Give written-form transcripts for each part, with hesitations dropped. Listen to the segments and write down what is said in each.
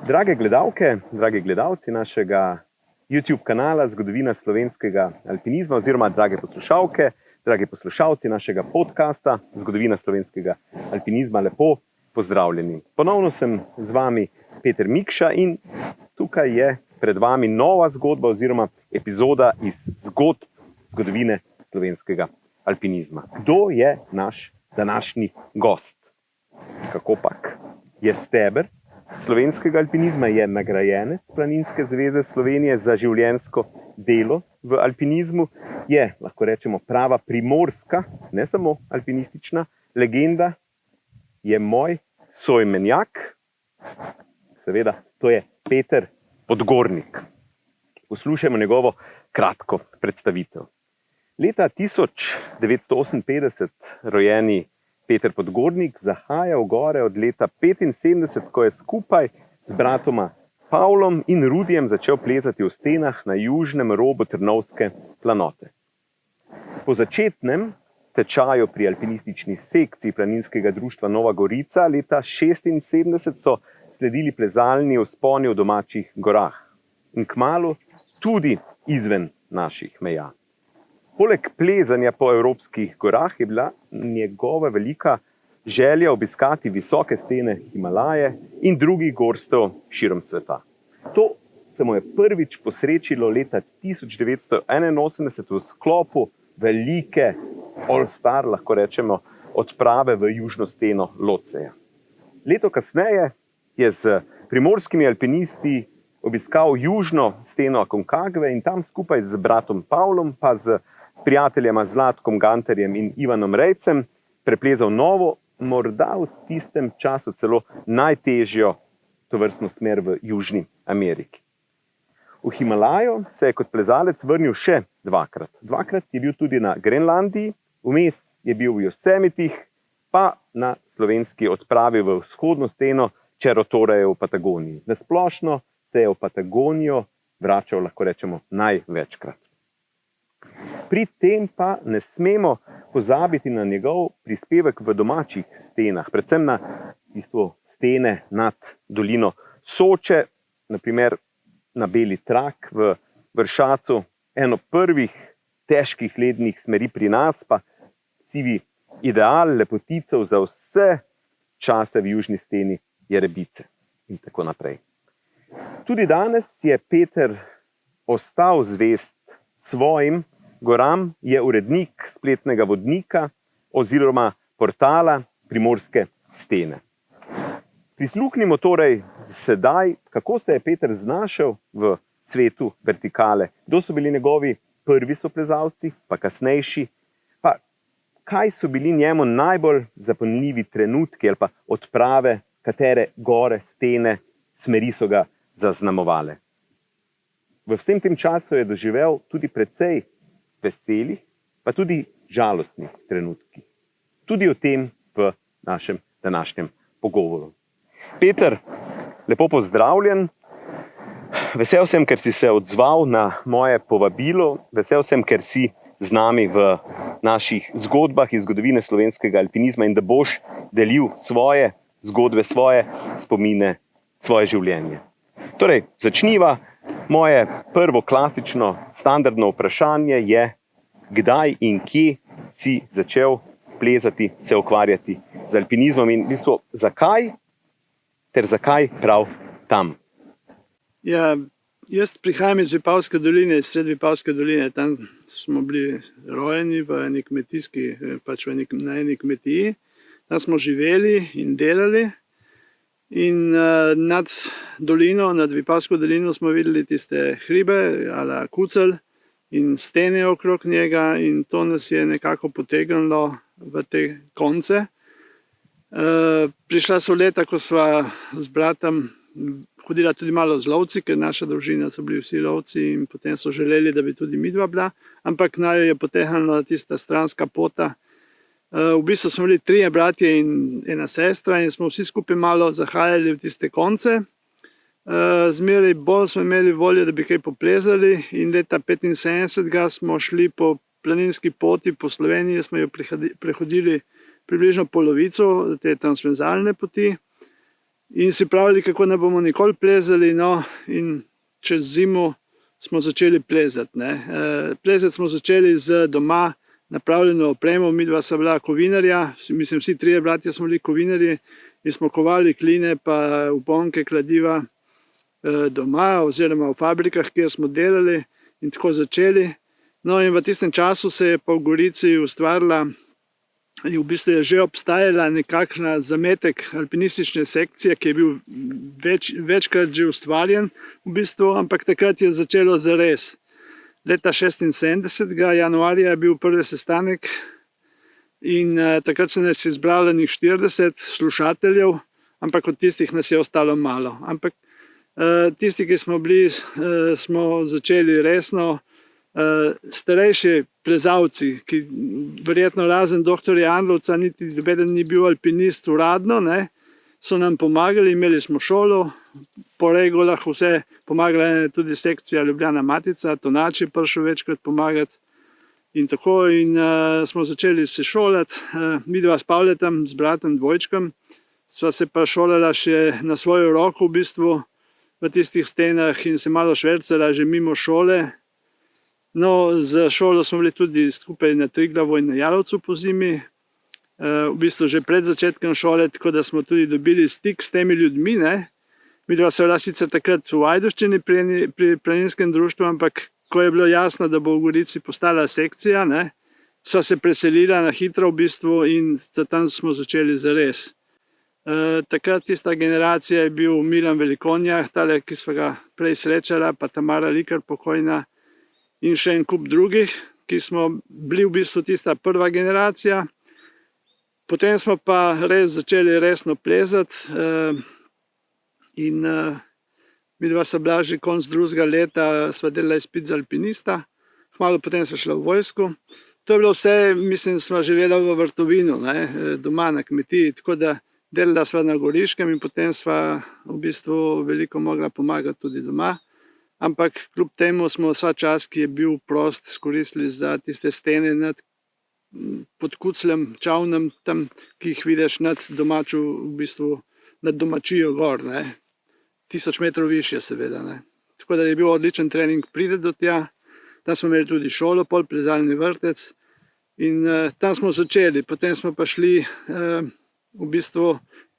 Drage gledalke, dragi gledalci našega YouTube kanala Zgodovina slovenskega alpinizma oziroma drage poslušalke, dragi poslušalci našega podcasta Zgodovina slovenskega alpinizma, lepo pozdravljeni. Ponovno sem z vami Peter Mikša in tukaj je pred vami nova zgodba oziroma epizoda iz zgodb zgodovine slovenskega alpinizma. Kdo je naš današnji gost? Kakopak je steber slovenskega alpinizma, je nagrajenec Planinske zveze Slovenije za življenjsko delo v alpinizmu, je, lahko rečemo, prava primorska, ne samo alpinistična legenda, je moj soimenjak, seveda, to je Peter Podgornik. Poslušajmo njegovo kratko predstavitev. Leta 1958 rojeni Peter Podgornik zahaja v gore od leta 1975, ko je skupaj z bratoma Pavlom in Rudijem začel plezati v stenah na južnem robu Trnovske planote. Po začetnem tečaju pri alpinistični sekciji Planinskega društva Nova Gorica leta 1976 so sledili plezalni vzponi v domačih gorah in kmalu tudi izven naših meja. Poleg plezanja po evropskih gorah je bila njegova velika želja obiskati visoke stene Himalaje in drugih gorstev širom sveta. To se mu je prvič posrečilo leta 1981 v sklopu velike all-star, lahko rečemo, odprave v južno steno Lotseja. Leto kasneje je z primorskimi alpinisti obiskal južno steno Aconcagve in tam skupaj z bratom Pavlom pa z prijateljema Zlatkom Gantarjem in Ivanom Rejcem preplezal novo, morda v tistem času celo najtežjo tovrstno smer v Južni Ameriki. V Himalajo se je kot plezalec vrnil še dvakrat. Dvakrat je bil tudi na Grenlandiji, vmes je bil v Yosemitih, pa na slovenski odpravi v vzhodno steno Čerotoreje v Patagoniji. Nasplošno se je v Patagonijo vračal, lahko rečemo, največkrat. Pri tem pa ne smemo pozabiti na njegov prispevek v domačih stenah, predvsem na stene nad dolino Soče, naprimer na Beli Trak v Vršacu, eno prvih težkih lednih smeri pri nas, pa sivi ideal lepoticev za vse čase v južni steni Jerebice in tako naprej. Tudi danes je Peter ostal zvest svojim goram, je urednik spletnega vodnika oziroma portala Primorske stene. Prisluhnimo torej sedaj, kako se je Peter znašel v svetu vertikale, kdo so bili njegovi prvi soplezalci, pa kasnejši, pa kaj so bili njemu najbolj zapomljivi trenutki ali pa odprave, katere gore, stene, smeri so ga zaznamovale. V vsem tem času je doživel tudi precej veselih, pa tudi žalostnih trenutkih. Tudi o tem v našem današnjem pogovoru. Peter, lepo pozdravljen. Vesel sem, ker si se odzval na moje povabilo. Vesel sem, ker si z nami v naših zgodbah iz zgodovine slovenskega alpinizma in da boš delil svoje zgodbe, svoje spomine, svoje življenje. Torej, začniva. Moje prvo klasično standardno vprašanje je, kdaj in kje si začel plezati, se ukvarjati z alpinizmom in v bistvu zakaj ter zakaj prav tam? Ja, jaz prihajam iz Vipavske doline, iz sred Vipavske doline. Tam smo bili rojeni v eni kmetijski, na eni kmetiji. Tam smo živeli in delali. In nad dolino, nad Vipavsko dolino smo videli tiste hribe, ala Kucelj in stene okrog njega in to nas je nekako potegnilo v te konce. Prišla so leta, ko sva z bratom hodila tudi malo z lovci, ker naša družina so bili vsi lovci in potem so želeli, da bi tudi midva bila, ampak naju je potegnila tista stranska pota. V bistvu smo bili 3 bratje in ena sestra in smo vsi skupaj malo zahajali v tiste konce. Zmeraj bolj smo imeli voljo, da bi kaj poplezali in leta 1975 smo šli po planinski poti po Sloveniji, smo jo prehodili približno polovico te transverzalne poti. in si pravili, kako ne bomo nikoli plezali, no, in čez zimo smo začeli plezati. Plezati smo začeli z doma napravljeno opremo, midva sva bila kovinarja, mislim, vsi trije bratje smo bili kovinarji in smo kovali kline pa uponke kladiva doma oziroma v fabrikah, kjer smo delali in tako začeli. No in v tistem času se je pa v Gorici ustvarila, v bistvu je že obstajala nekakšna zametek alpinistične sekcije, ki je bil večkrat že ustvarjen v bistvu, ampak takrat je začelo zares. Leta 76. januarja je bil prvi sestanek in takrat se nas je zbralo 40 slušateljev, ampak od tistih nas je ostalo malo. Ampak tisti, ki smo bili, smo začeli resno. Starejši plezalci, ki verjetno razen doktorja Andlovca niti nobeden ni bil alpinist uradno, so nam pomagali, imeli smo šolo, po regulah vse, pomagala je tudi sekcija Ljubljana Matica, Tonač je prišel večkrat pomagati in tako, in smo začeli se šolati. Midva s Pavletom, s bratom Dvojčkom, sva se pa šolala še na svojo roko v bistvu v tistih stenah in se malo švercala že mimo šole. No, z šolo smo bili tudi skupaj na Triglavu in na Jalovcu po zimi, v bistvu že pred začetkom šole, tako da smo tudi dobili stik s temi ljudmi. Midva sva bila sicer takrat v Ajdovščini pri planinskem društvu, ampak ko je bilo jasno, da bo v Gorici postala sekcija, sva se preselila na hitro v bistvu in tam smo začeli zares. Takrat tista generacija je bil Milan Velikonja, tale, ki sva ga prej srečala, pa Tamara Likar pokojna, in še en kup drugih, ki smo bili v bistvu tista prva generacija. Potem smo pa res začeli resno plezati in midva sva bila že konc drugega leta, sva delala izpit za alpinista, kmalu potem sva šla v vojsko. To je bilo vse, mislim, sva živela v vrtovinu, doma na kmetiji, tako da delala sva na Goriškem in potem sva v bistvu veliko mogla pomagati tudi doma. Ampak kljub temu smo vsa čas, ki je bil prost, skoristili za tiste stene pod Kucljem, Čavnem, tam, ki jih vidiš nad domačo, v bistvu nad domačijo gor, 1000 metrov više seveda. Tako da je bil odličen trening priti do tja. Tam smo imeli tudi šolo, pol plezalni vrtec in tam smo začeli. Potem smo pa šli, v bistvu,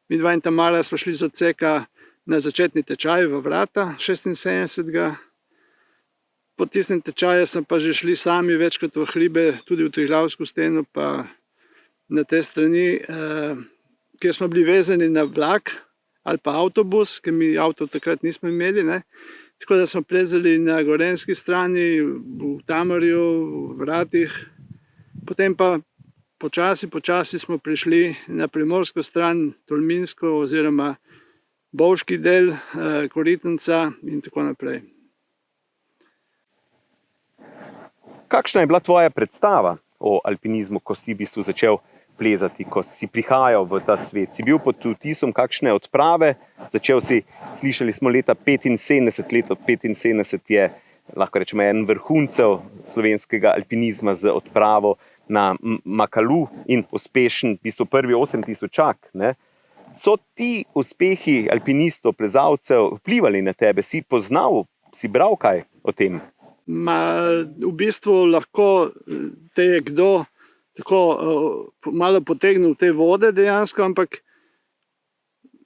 midva in Tamara smo šli z odseka na začetni tečaj v Vrata 76. Po tistem tečaju sem pa že šli sami večkrat v hribe, tudi v Triglavsko steno, pa na te strani, kjer smo bili vezani na vlak ali pa avtobus, ker mi avto takrat nismo imeli. Tako da smo plezali na gorenjski strani, v Tamarju, v Vratih. Potem pa počasi smo prišli na primorsko stran, Tolminsko oziroma Bovški del, Koritnica in tako naprej. Kakšna je bila tvoja predstava o alpinizmu, ko si v bistvu začel plezati, ko si prihajal v ta svet? Si bil pod vtisom kakšne odprave? Začel si, slišali smo leta 75, leto 75 je, lahko rečemo, en vrhuncev slovenskega alpinizma z odpravo na Makalu in uspešen, v bistvu prvi 8000-ak. So ti uspehi alpinistov, plezalcev vplivali na tebe? Si poznal, si bral kaj o tem? V bistvu lahko te je kdo tako malo potegnil v te vode dejansko, ampak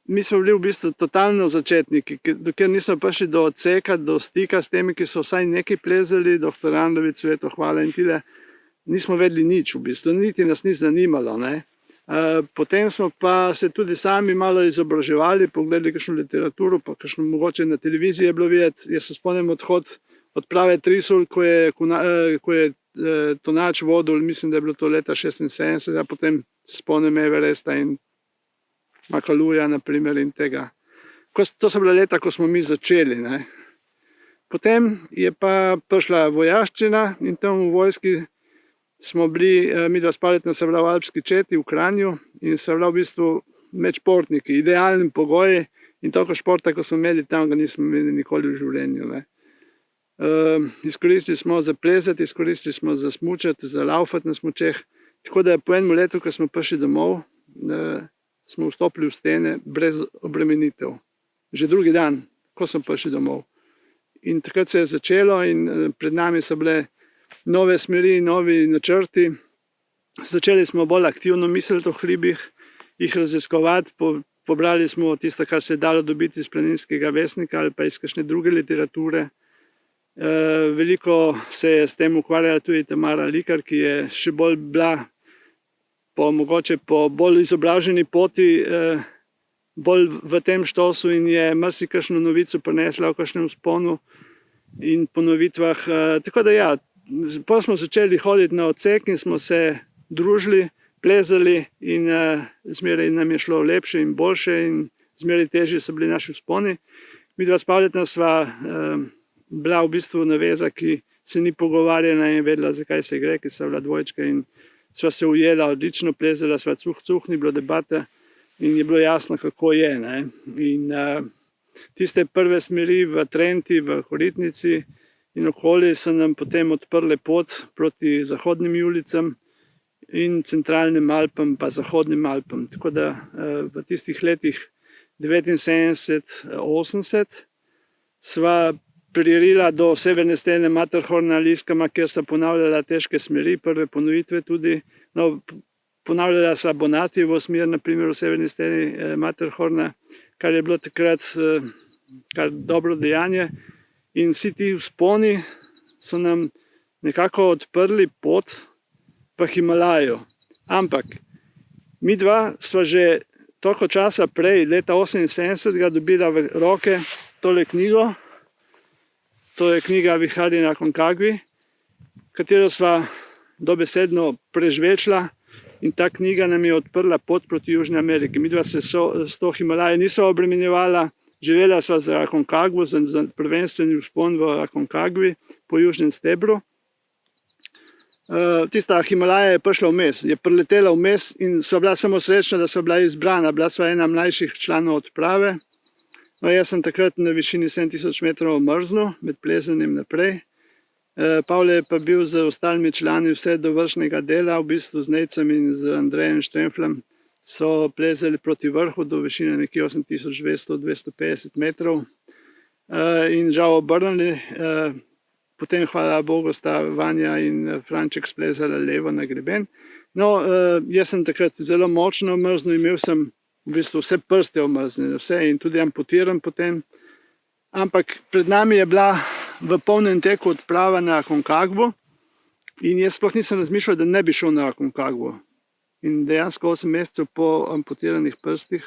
mi smo bili v bistvu totalno začetniki, dokler nismo prišli do odseka, do stika s temi, ki so vsaj nekaj plezali, doktor Andlovic, Sveto Hvala in tile, nismo vedeli nič v bistvu, niti nas ni zanimalo. Potem smo pa se tudi sami malo izobraževali, pogledali kakšno literaturo, pa kakšno mogoče na televiziji je bilo videti. Jaz se spomnim odprave Trisul, ko je Tonač vodil, mislim, da je bilo to leta 76, a potem se spomnim Everesta in Makaluja naprimer in tega. To so bila leta, ko smo mi začeli. Potem je pa prišla vojaščina in tam v vojski smo bili, midva s Pavletom sva bila v alpski četi v Kranju in sva bila v bistvu med športniki, idealni pogoji in toliko športa, ko smo imeli tam, ga nismo imeli nikoli v življenju. Izkoristili smo za plezati, izkoristili smo za smučati, za laufati na smučeh, tako da po enem letu, ko smo prišli domov, smo vstopili v stene brez obremenitev. Že drugi dan, ko sem prišel domov. In takrat se je začelo in pred nami so bile nove smeri, novi načrti. Začeli smo bolj aktivno misliti o hribih, jih raziskovati, pobrali smo tisto, kar se je dalo dobiti iz Planinskega vestnika ali pa iz kakšne druge literature. Veliko se je s tem ukvarjala tudi Tamara Likar, ki je še bolj bila mogoče po bolj izobraženi poti, bolj v tem štosu in je marsikakšno novico prinesla v kakšnem vzponu in ponovitvah. Tako da ja, potem smo začeli hoditi na odsek in smo se družili, plezali in zmeraj nam je šlo lepše in boljše in zmeraj težje so bili naši vzponi. Midva s Pavletom sva bila v bistvu naveza, ki se ni pogovarjala in vedela, zakaj se gre, ki sva bila dvojčka in sva se ujela, odlično plezala, sva cuh, ni bilo debate in je bilo jasno, kako je. Ne? In tiste prve smeri v Trenti, v Koritnici in okoli so nam potem odprle pot proti zahodnim ulicam in centralnim Alpam pa zahodnim Alpam. Tako da v tistih letih 79-80 sva pririla do severne stene Matterhorna, Liskama, kjer sta ponavljala težke smeri, prve ponovitve tudi. No, ponavljala sva Bonatijevo smer, naprimer v severni steni Matterhorna, kar je bilo takrat kar dobro dejanje. In vsi ti vzponi so nam nekako odprli pot v Himalajo. Ampak mi dva sva že toliko časa prej, leta 78, dobila v roke tole knjigo. To je knjiga Viharji na Aconcagui, katero sva dobesedno prežvečila in ta knjiga nam je odprla pot proti Južni Ameriki. Mi dva se s to Himalajo nisva obremenjevala, živela sva za Aconcagua, za prvenstveni vzpon v Aconcagui po južnem stebru. Tista Himalaja je prišla vmes, je priletela vmes in sva bila samo srečna, da sva bila izbrana. Bila sva ena mlajših članov odprave. No, jaz sem takrat na višini 7000 metrov mrznil, med plezanjem naprej. Pavle je pa bil z ostalimi člani vse do vršnega dela, v bistvu z Nejcem in z Andrejem Štremflem so plezali proti vrhu do višine nekje 8200-250 metrov in žal obrnili. Potem, hvala Bogu, sta Vanja in Franček splezala levo na greben. No, jaz sem takrat zelo močno mrznil, imel sem v bistvu vse prste omrznjene, vse in tudi amputiran potem. Ampak pred nami je bila v polnem teku odprava na Aconcagua in jaz sploh nisem razmišljal, da ne bi šel na Aconcagua. In dejansko 8 mesecev po amputiranih prstih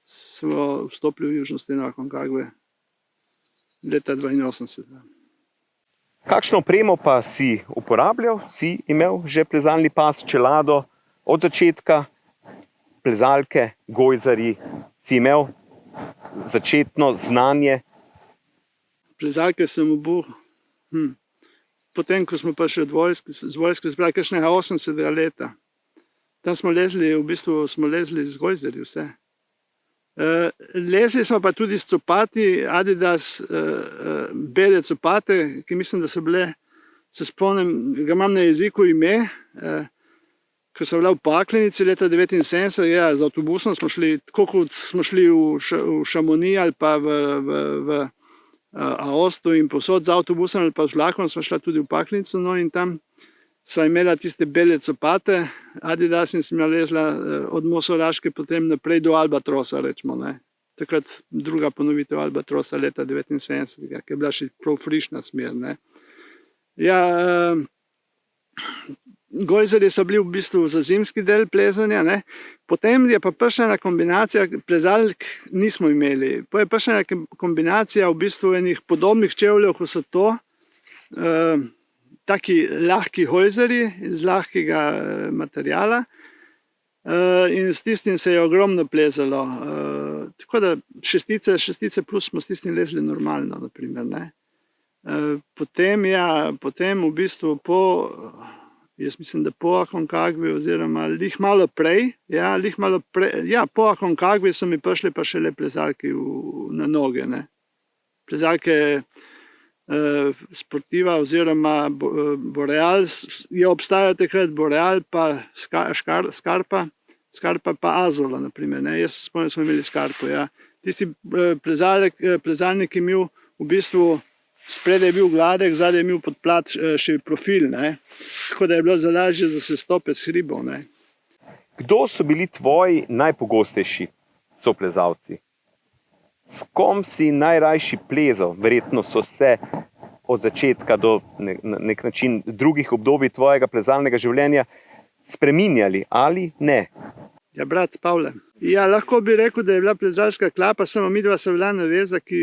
smo vstopili v južno steno Aconcagua leta 82. Kakšno opremo pa si uporabljal? Si imel že plezalni pas, čelado od začetka? Plezalke, gojzarji, si imel začetno znanje? Plezalke sem obul. Potem, ko smo prišli z vojske, zbrali kakšnega 80. leta. Tam smo lezli, v bistvu smo lezli z gojzarji vse. Lezli smo pa tudi s copati, Adidas, bele copate, ki mislim, da so bile, se spomnim, ga imam na jeziku ime, ko sem bila v Paklenici leta 79, ja, z avtobusom smo šli, tako kot smo šli v Chamonix ali pa v Aostu in posod z avtobusom ali pa z vlakom smo šla tudi v Paklenico, no in tam sva imela tiste bele copate, Adidas in sem jo lezla od Mosoraške potem naprej do Albatrosa, rečemo, ne. Takrat druga ponovitev Albatrosa leta 79, ki je bila še prav frišna smer, ne. Ja, gojzarji so bili v bistvu za zimski del plezanja, ne. Potem je pa prišla ena kombinacija, plezalk nismo imeli. Potem je prišla ena kombinacija v bistvu enih podobnih čevljev, ko so to, taki lahki hojzerji iz lahkega materijala in s tistim se je ogromno plezalo. Tako da šestice plus smo s tistim lezli normalno, naprimer, ne. Potem v bistvu jaz mislim, da po Aconcagui oziroma lih malo prej, po Aconcagui so mi prišli pa šele plezalki na noge, ne. Plezalke Sportiva oziroma Boreal je obstajal takrat, Boreal pa Scarpa, Skarpa pa Azola, naprimer, ne. Jaz se spomnim, smo imeli Skarpo, ja. Tisti plezalnik je imel v bistvu, spredaj je bil gladek, zadaj je imel podplat še profil, ne. Tako da je bilo za lažje za sestope s hribov, ne. Kdo so bili tvoji najpogostejši soplezalci? S kom si najrajši plezal? Verjetno so se od začetka do na nek način drugih obdobij tvojega plezalnega življenja spreminjali ali ne? Ja, brat Pavle. Ja, lahko bi rekel, da je bila plezalska klapa, samo midva sva bila naveza, ki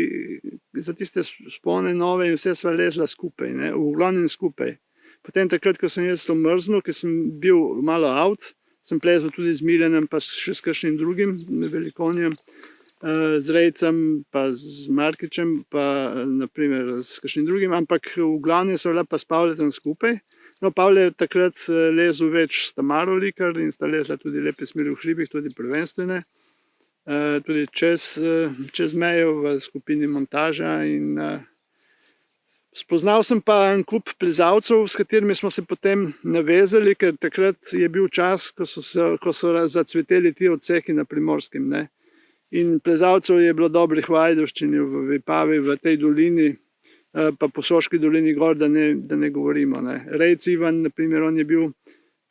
za tiste spone nove in vse sva lezla skupaj, ne, v glavnem skupaj. Potem takrat, ko sem jaz to mrznil, ker sem bil malo out, sem plezal tudi z Miljanom, pa še s kakšnim drugim velikonjem, z Rejcem, pa z Markičem, pa naprimer s kakšnim drugim, ampak v glavnem sva bila pa s Pavletom skupaj. No, Pavle je takrat lezel več s Tamaro Likar in sta lezla tudi lepe smeri v hribih, tudi prvenstvene, tudi čez mejo v skupini Montaža in spoznal sem pa en kup plezalcev, s katerimi smo se potem navezali, ker takrat je bil čas, ko so zacveteli ti odseki na Primorskem, ne. In plezalcev je bilo dobrih v Ajdovščini, v Vipavi, v tej dolini, pa po Soški dolini gor, da ne govorimo, ne. Rejc Ivan, naprimer, on je bil,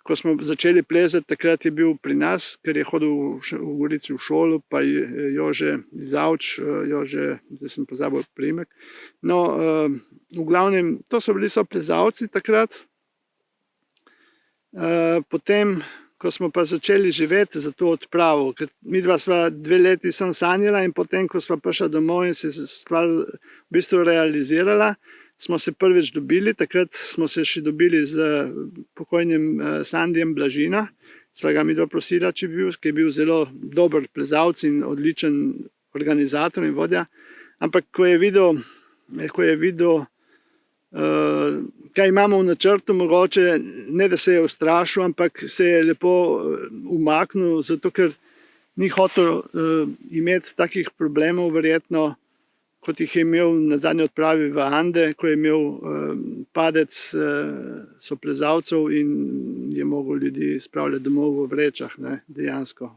ko smo začeli plezati, takrat je bil pri nas, ker je hodil v Gorici v šolo, pa Jože Zavč, zdaj sem pozabil priimek. No, v glavnem, to so bili plezalci takrat. Potem, ko smo pa začeli živeti za to odpravo, ker midva sva 2 leti sem sanjala in potem, ko sva prišla domov in se stvar v bistvu realizirala, smo se prvič dobili, takrat smo se še dobili z pokojnim Sandijem Blažina, sva ga midva prosila, če bi bil, ki je bil zelo dober plezalec in odličen organizator in vodja, ampak ko je videl, kaj imamo v načrtu, mogoče ne, da se je ustrašil, ampak se je lepo umaknil, zato ker ni hotel imeti takih problemov, verjetno, kot jih je imel na zadnji odpravi v Ande, ko je imel padec soplezalcev in je mogel ljudi spravljati domov v vrečah, ne, dejansko.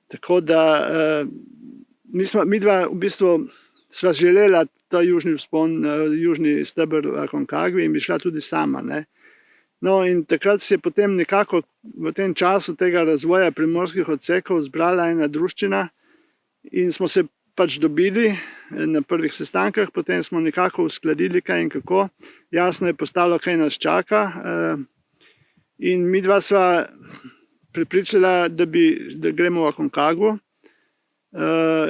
Tako da midva v bistvu sva želela ta južni vzpon, južni steber Aconcagua in bi šla tudi sama, ne. No, in takrat se je potem nekako v tem času tega razvoja primorskih odsekov zbrala ena druščina in smo se pač dobili na prvih sestankih, potem smo nekako uskladili, kaj in kako. Jasno je postalo, kaj nas čaka, in midva sva prepričala, da gremo v Aconcagua.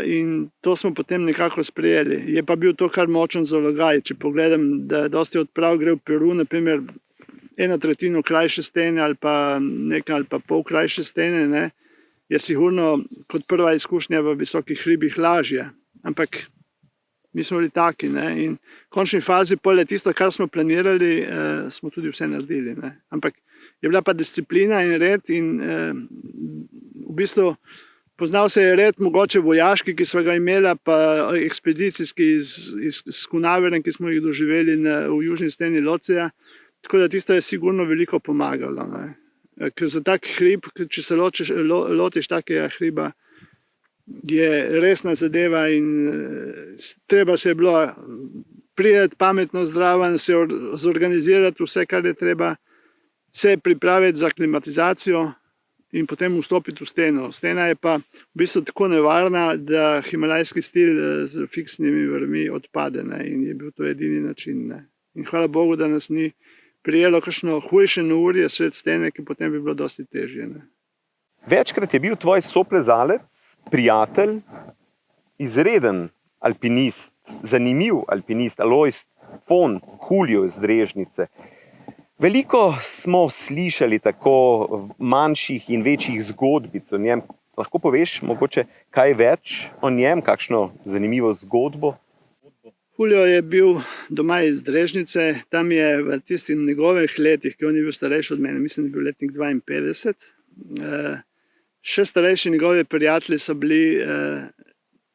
In to smo potem nekako sprejeli. Je pa bil to kar močen zalogaj. Če pogledam, da dosti odprav gre v Peru, naprimer 1/3 krajše stene ali pa nekaj ali pa pol krajše stene, ne, je sigurno kot prva izkušnja v visokih hribih lažje. Ampak mi smo bili taki, ne, in v končni fazi pol je tisto, kar smo planirali, smo tudi vse naredili, ne. Ampak je bila pa disciplina in red in v bistvu poznal se je red, mogoče vojaški, ki sva ga imela, pa ekspedicijski iz Kunaverem, ki smo jih doživeli v južni steni Loceja. Tako da tisto je sigurno veliko pomagalo, ne. Ker za tak hrib, če se lotiš takega hriba, je resna zadeva in treba se je bilo priti pametno, zraven, se zorganizirati vse, kar je treba, se pripraviti za klimatizacijo in potem vstopiti v steno. Stena je pa v bistvu tako nevarna, da himalajski stil z fiksnimi vrvmi odpade, ne, in je bil to edini način, ne. In hvala Bogu, da nas ni prijelo kakšno hujše neurje sred stene, ki potem bi bilo dosti težje, ne. Večkrat je bil tvoj soplezalec, prijatelj, izreden alpinist, zanimiv alpinist, Alojz Fon, Julio iz Drežnice. Veliko smo slišali tako manjših in večjih zgodbic o njem. Lahko poveš mogoče kaj več o njem, kakšno zanimivo zgodbo? Julio je bil doma iz Drežnice, tam je v tistih njegovih letih, ki on je bil starejši od mene, mislim, da je bil letnik 52. Še starejši njegovi prijatelji so bili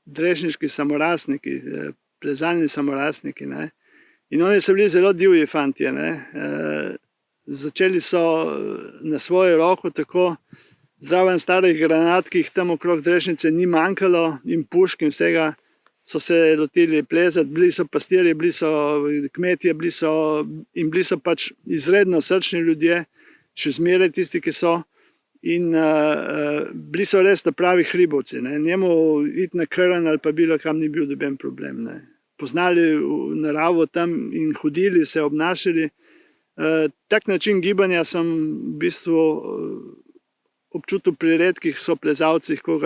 drežniški samorastniki, plezalni samorastniki, ne. In oni so bili zelo divji fantje, ne. Začeli so na svojo roko tako zraven starih granat, ki jih tam okrog Drešnice ni manjkalo, in pušk in vsega, so se lotili plezati, bili so pastirji, bili so kmetje, bili so pač izredno srčni ljudje, še zmeraj tisti, ki so. In bili so res pravi hribovci. Ne. Njemu iti na Krn ali pa bilo kam ni bil noben problem. Ne. Poznali naravo tam in hodili, se obnašali. Tak način gibanja sem v bistvu občutil pri redkih soplezalcih, kot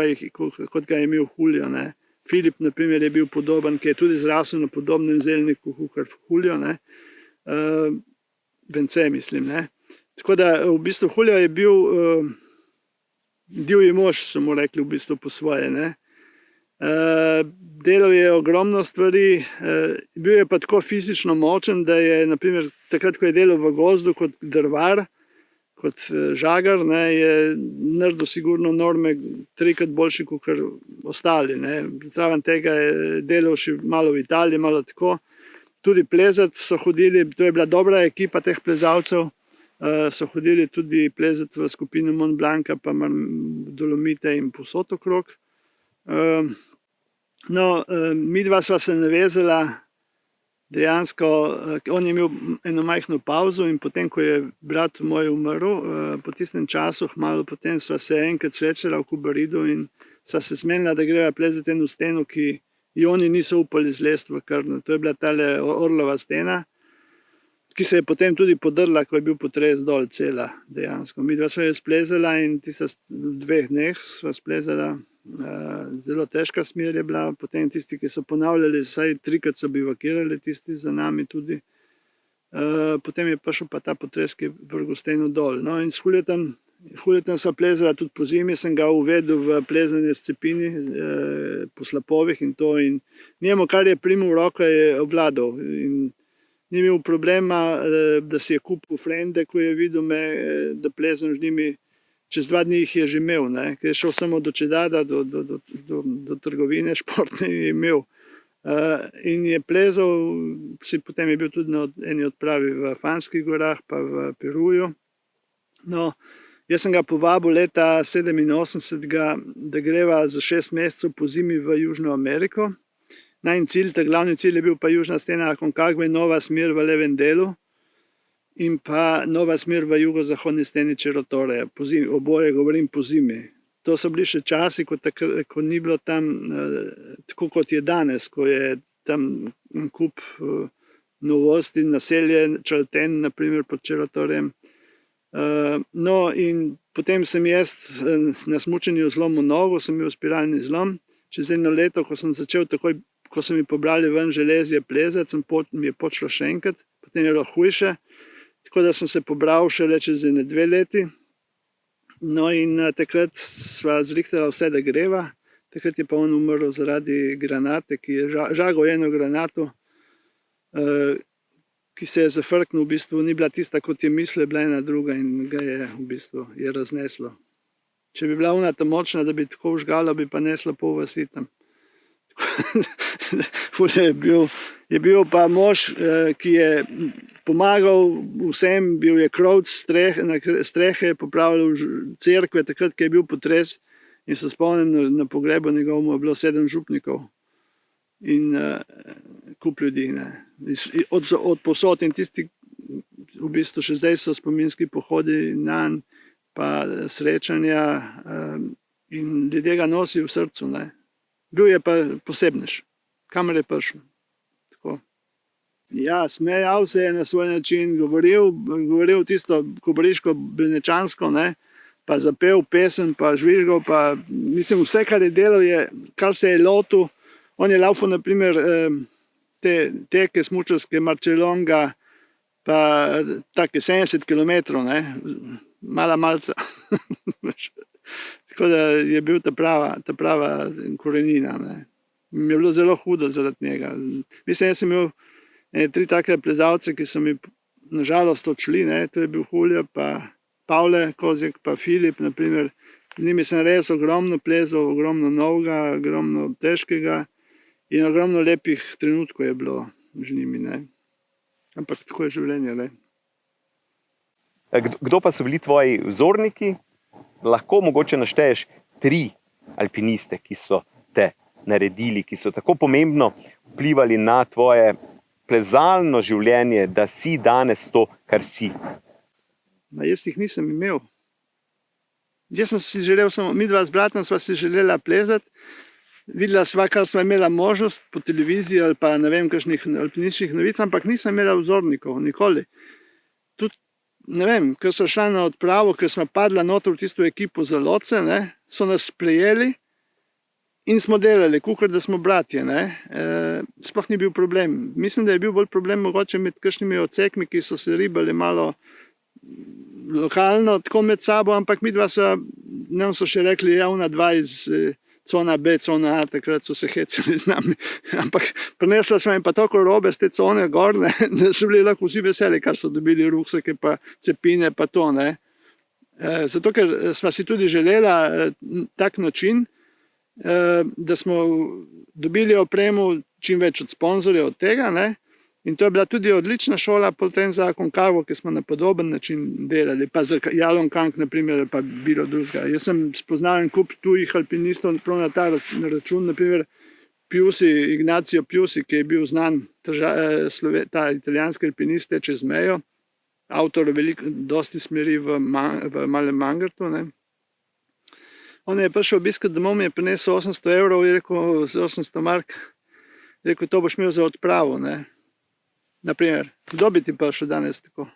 ga je imel Julio. Ne. Filip, na primer, je bil podoben, ki je tudi zrasel na podobnem zelniku kot Julio. Vence, mislim. Ne. Tako da v bistvu Julio je bil divji mož, so mu rekli v bistvu po svoje. Ne. Delal je ogromno stvari, bil je pa tako fizično močen, da je naprimer, takrat, ko je delal v gozdu kot drvar, kot žagar, ne, je naredil sigurno norme 3-krat boljši kot ostali. Zraven tega je delal še malo v Italiji, malo tako. Tudi plezati so hodili, to je bila dobra ekipa teh plezalcev, so hodili tudi plezati v skupino Mont Blanca, pa Dolomite in povsod okrog. Midva sva se navezala, dejansko, on je imel eno majhno pauzo in potem, ko je brat moj umrl, po tistem času, malo potem sva se enkrat srečala v Kobaridu in sva se zmenila, da greva plezati eno steno, ki jo oni niso upali zlesti v Krnu. To je bila tale Orlova stena, ki se je potem tudi podrla, ko je bil potres dol cela dejansko. Midva sva jo splezala in tista v 2 dneh sva splezala. Zelo težka smer je bila, potem tisti, ki so ponavljali, vsaj 3-krat so bivakirali, tisti za nami tudi. Potem je prišel pa ta potres, ki je vrgel steno dol. No, in s Julietom sva plezala tudi po zimi, sem ga uvedel v plezanje s cepini, po slapovih in to. In njemu, kar je primil v roko, je obvladal. In ni imel problema, da si je kupil frende, ko je videl me, da plezam z njimi. Čez 2 dni jih je že imel, ker je šel samo do Čedada, do trgovine športne in je imel. In je plezal, potem je bil tudi na eni odpravi v Fanskih gorah, pa v Peruju. No, jaz sem ga povabil leta 87, da greva za 6 mesecev po zimi v Južno Ameriko. Najin cilj, ta glavni cilj je bil pa južna stena Aconcagua, nova smer v levem delu in pa nova smer v jugozahodni steni Cerro Torre. Oboje govorim po zimi. To so bili še časi, ko ni bilo tam tako, kot je danes, ko je tam kup novosti, naselje Chaltén, naprimer pod Cerro Torrem. No, in potem sem jaz na smučanju zlomil nogo, sem imel spiralni zlom. Čez 1 leto, ko sem začel takoj, ko so mi pobrali ven železje plezati, mi je počelo še enkrat, potem je bilo hujše. Tako da sem se pobral šele čez 2 leti. No in takrat sva zrihtala vse, da greva. Takrat je pa on umrl zaradi granate, ki je žagal eno granato, ki se je zafrknil, v bistvu ni bila tista, kot je mislil, bila ena druga in ga je v bistvu je razneslo. Če bi bila ona ta močna, da bi tako vžgala, bi pa nesla pol vasi tam. Je bil pa mož, ki je pomagal vsem, bil je krovc strehe, popravljal cerkve, takrat, ko je bil potres, in se spomnim, na pogrebu njegovemu je bilo 7 župnikov in kup ljudi. Od posod in tisti, v bistvu še zdaj so spominski pohodi nanj, pa srečanja in ljudje ga nosijo v srcu. Bil je pa posebnež, kamor je prišel. Tako. Ja, smejal se je na svoj način, govoril tisto kobariško benečansko, pa zapel pesem, pa žvižgal, pa mislim, vse, kar je delal, kar se je lotil. On je laufal, na primer, te teke smučarske Marčelonga, pa take 70 km, malca. Tako da je bil ta prava korenina. Mi je bilo zelo hudo zaradi njega. Mislim, jaz sem imel 3 take plezalce, ki so mi nažalost odšli. To je bil Julio, pa Pavle Kozjek, pa Filip, naprimer. Z njimi sem res ogromno plezal, ogromno novega, ogromno težkega in ogromno lepih trenutkov je bilo z njimi. Ampak tako je življenje. Kdo pa so bili tvoji vzorniki? lahko mogoče našteješ 3 alpiniste, ki so te naredili, ki so tako pomembno vplivali na tvoje plezalno življenje, da si danes to, kar si? Jaz jih nisem imel. Jaz sem si želel, midva z bratom sva si želela plezati, videla sva, kar sva imela možnost po televiziji ali pa ne vem, kakšnih alpinističnih novic, ampak nisem imela vzornikov, nikoli. Tudi, ne vem, ker sva šla na odpravo, ker sva padla noter v tisto ekipo za loce, so nas sprejeli in smo delali, kakor da smo bratje. Sploh ni bil problem. Mislim, da je bil bolj problem mogoče med kakšnimi odsekmi, ki so se ribali malo lokalno, tako med sabo, ampak midva sva, nam so še rekli, javna 2 iz cona B, cona A, takrat so se hecali z nami, ampak prinesla sva jim pa tako robe z te cone gor, da so bili lahko vsi veseli, kar so dobili ruksake, pa cepine, pa to. Zato, ker sva si tudi želela tak način, da smo dobili opremo čim več od sponzorjev od tega, in to je bila tudi odlična šola potem za Konkavu, ki smo na podoben način delali, pa za Jalonkank, naprimer, pa bilo drugega. Jaz sem spoznal en kup tujih alpinistov, prav na ta račun, naprimer Piusi, Ignacio Piusi, ki je bil znan, ta italijanski alpinist čez mejo, avtor dosti smeri v Malem Mangartu. On je prišel obiskat domov, mi je prinesel 800 evrov, je rekel, 800 mark, je rekel, to boš imel za odpravo. Naprimer, kdo bi ti prišel danes tako?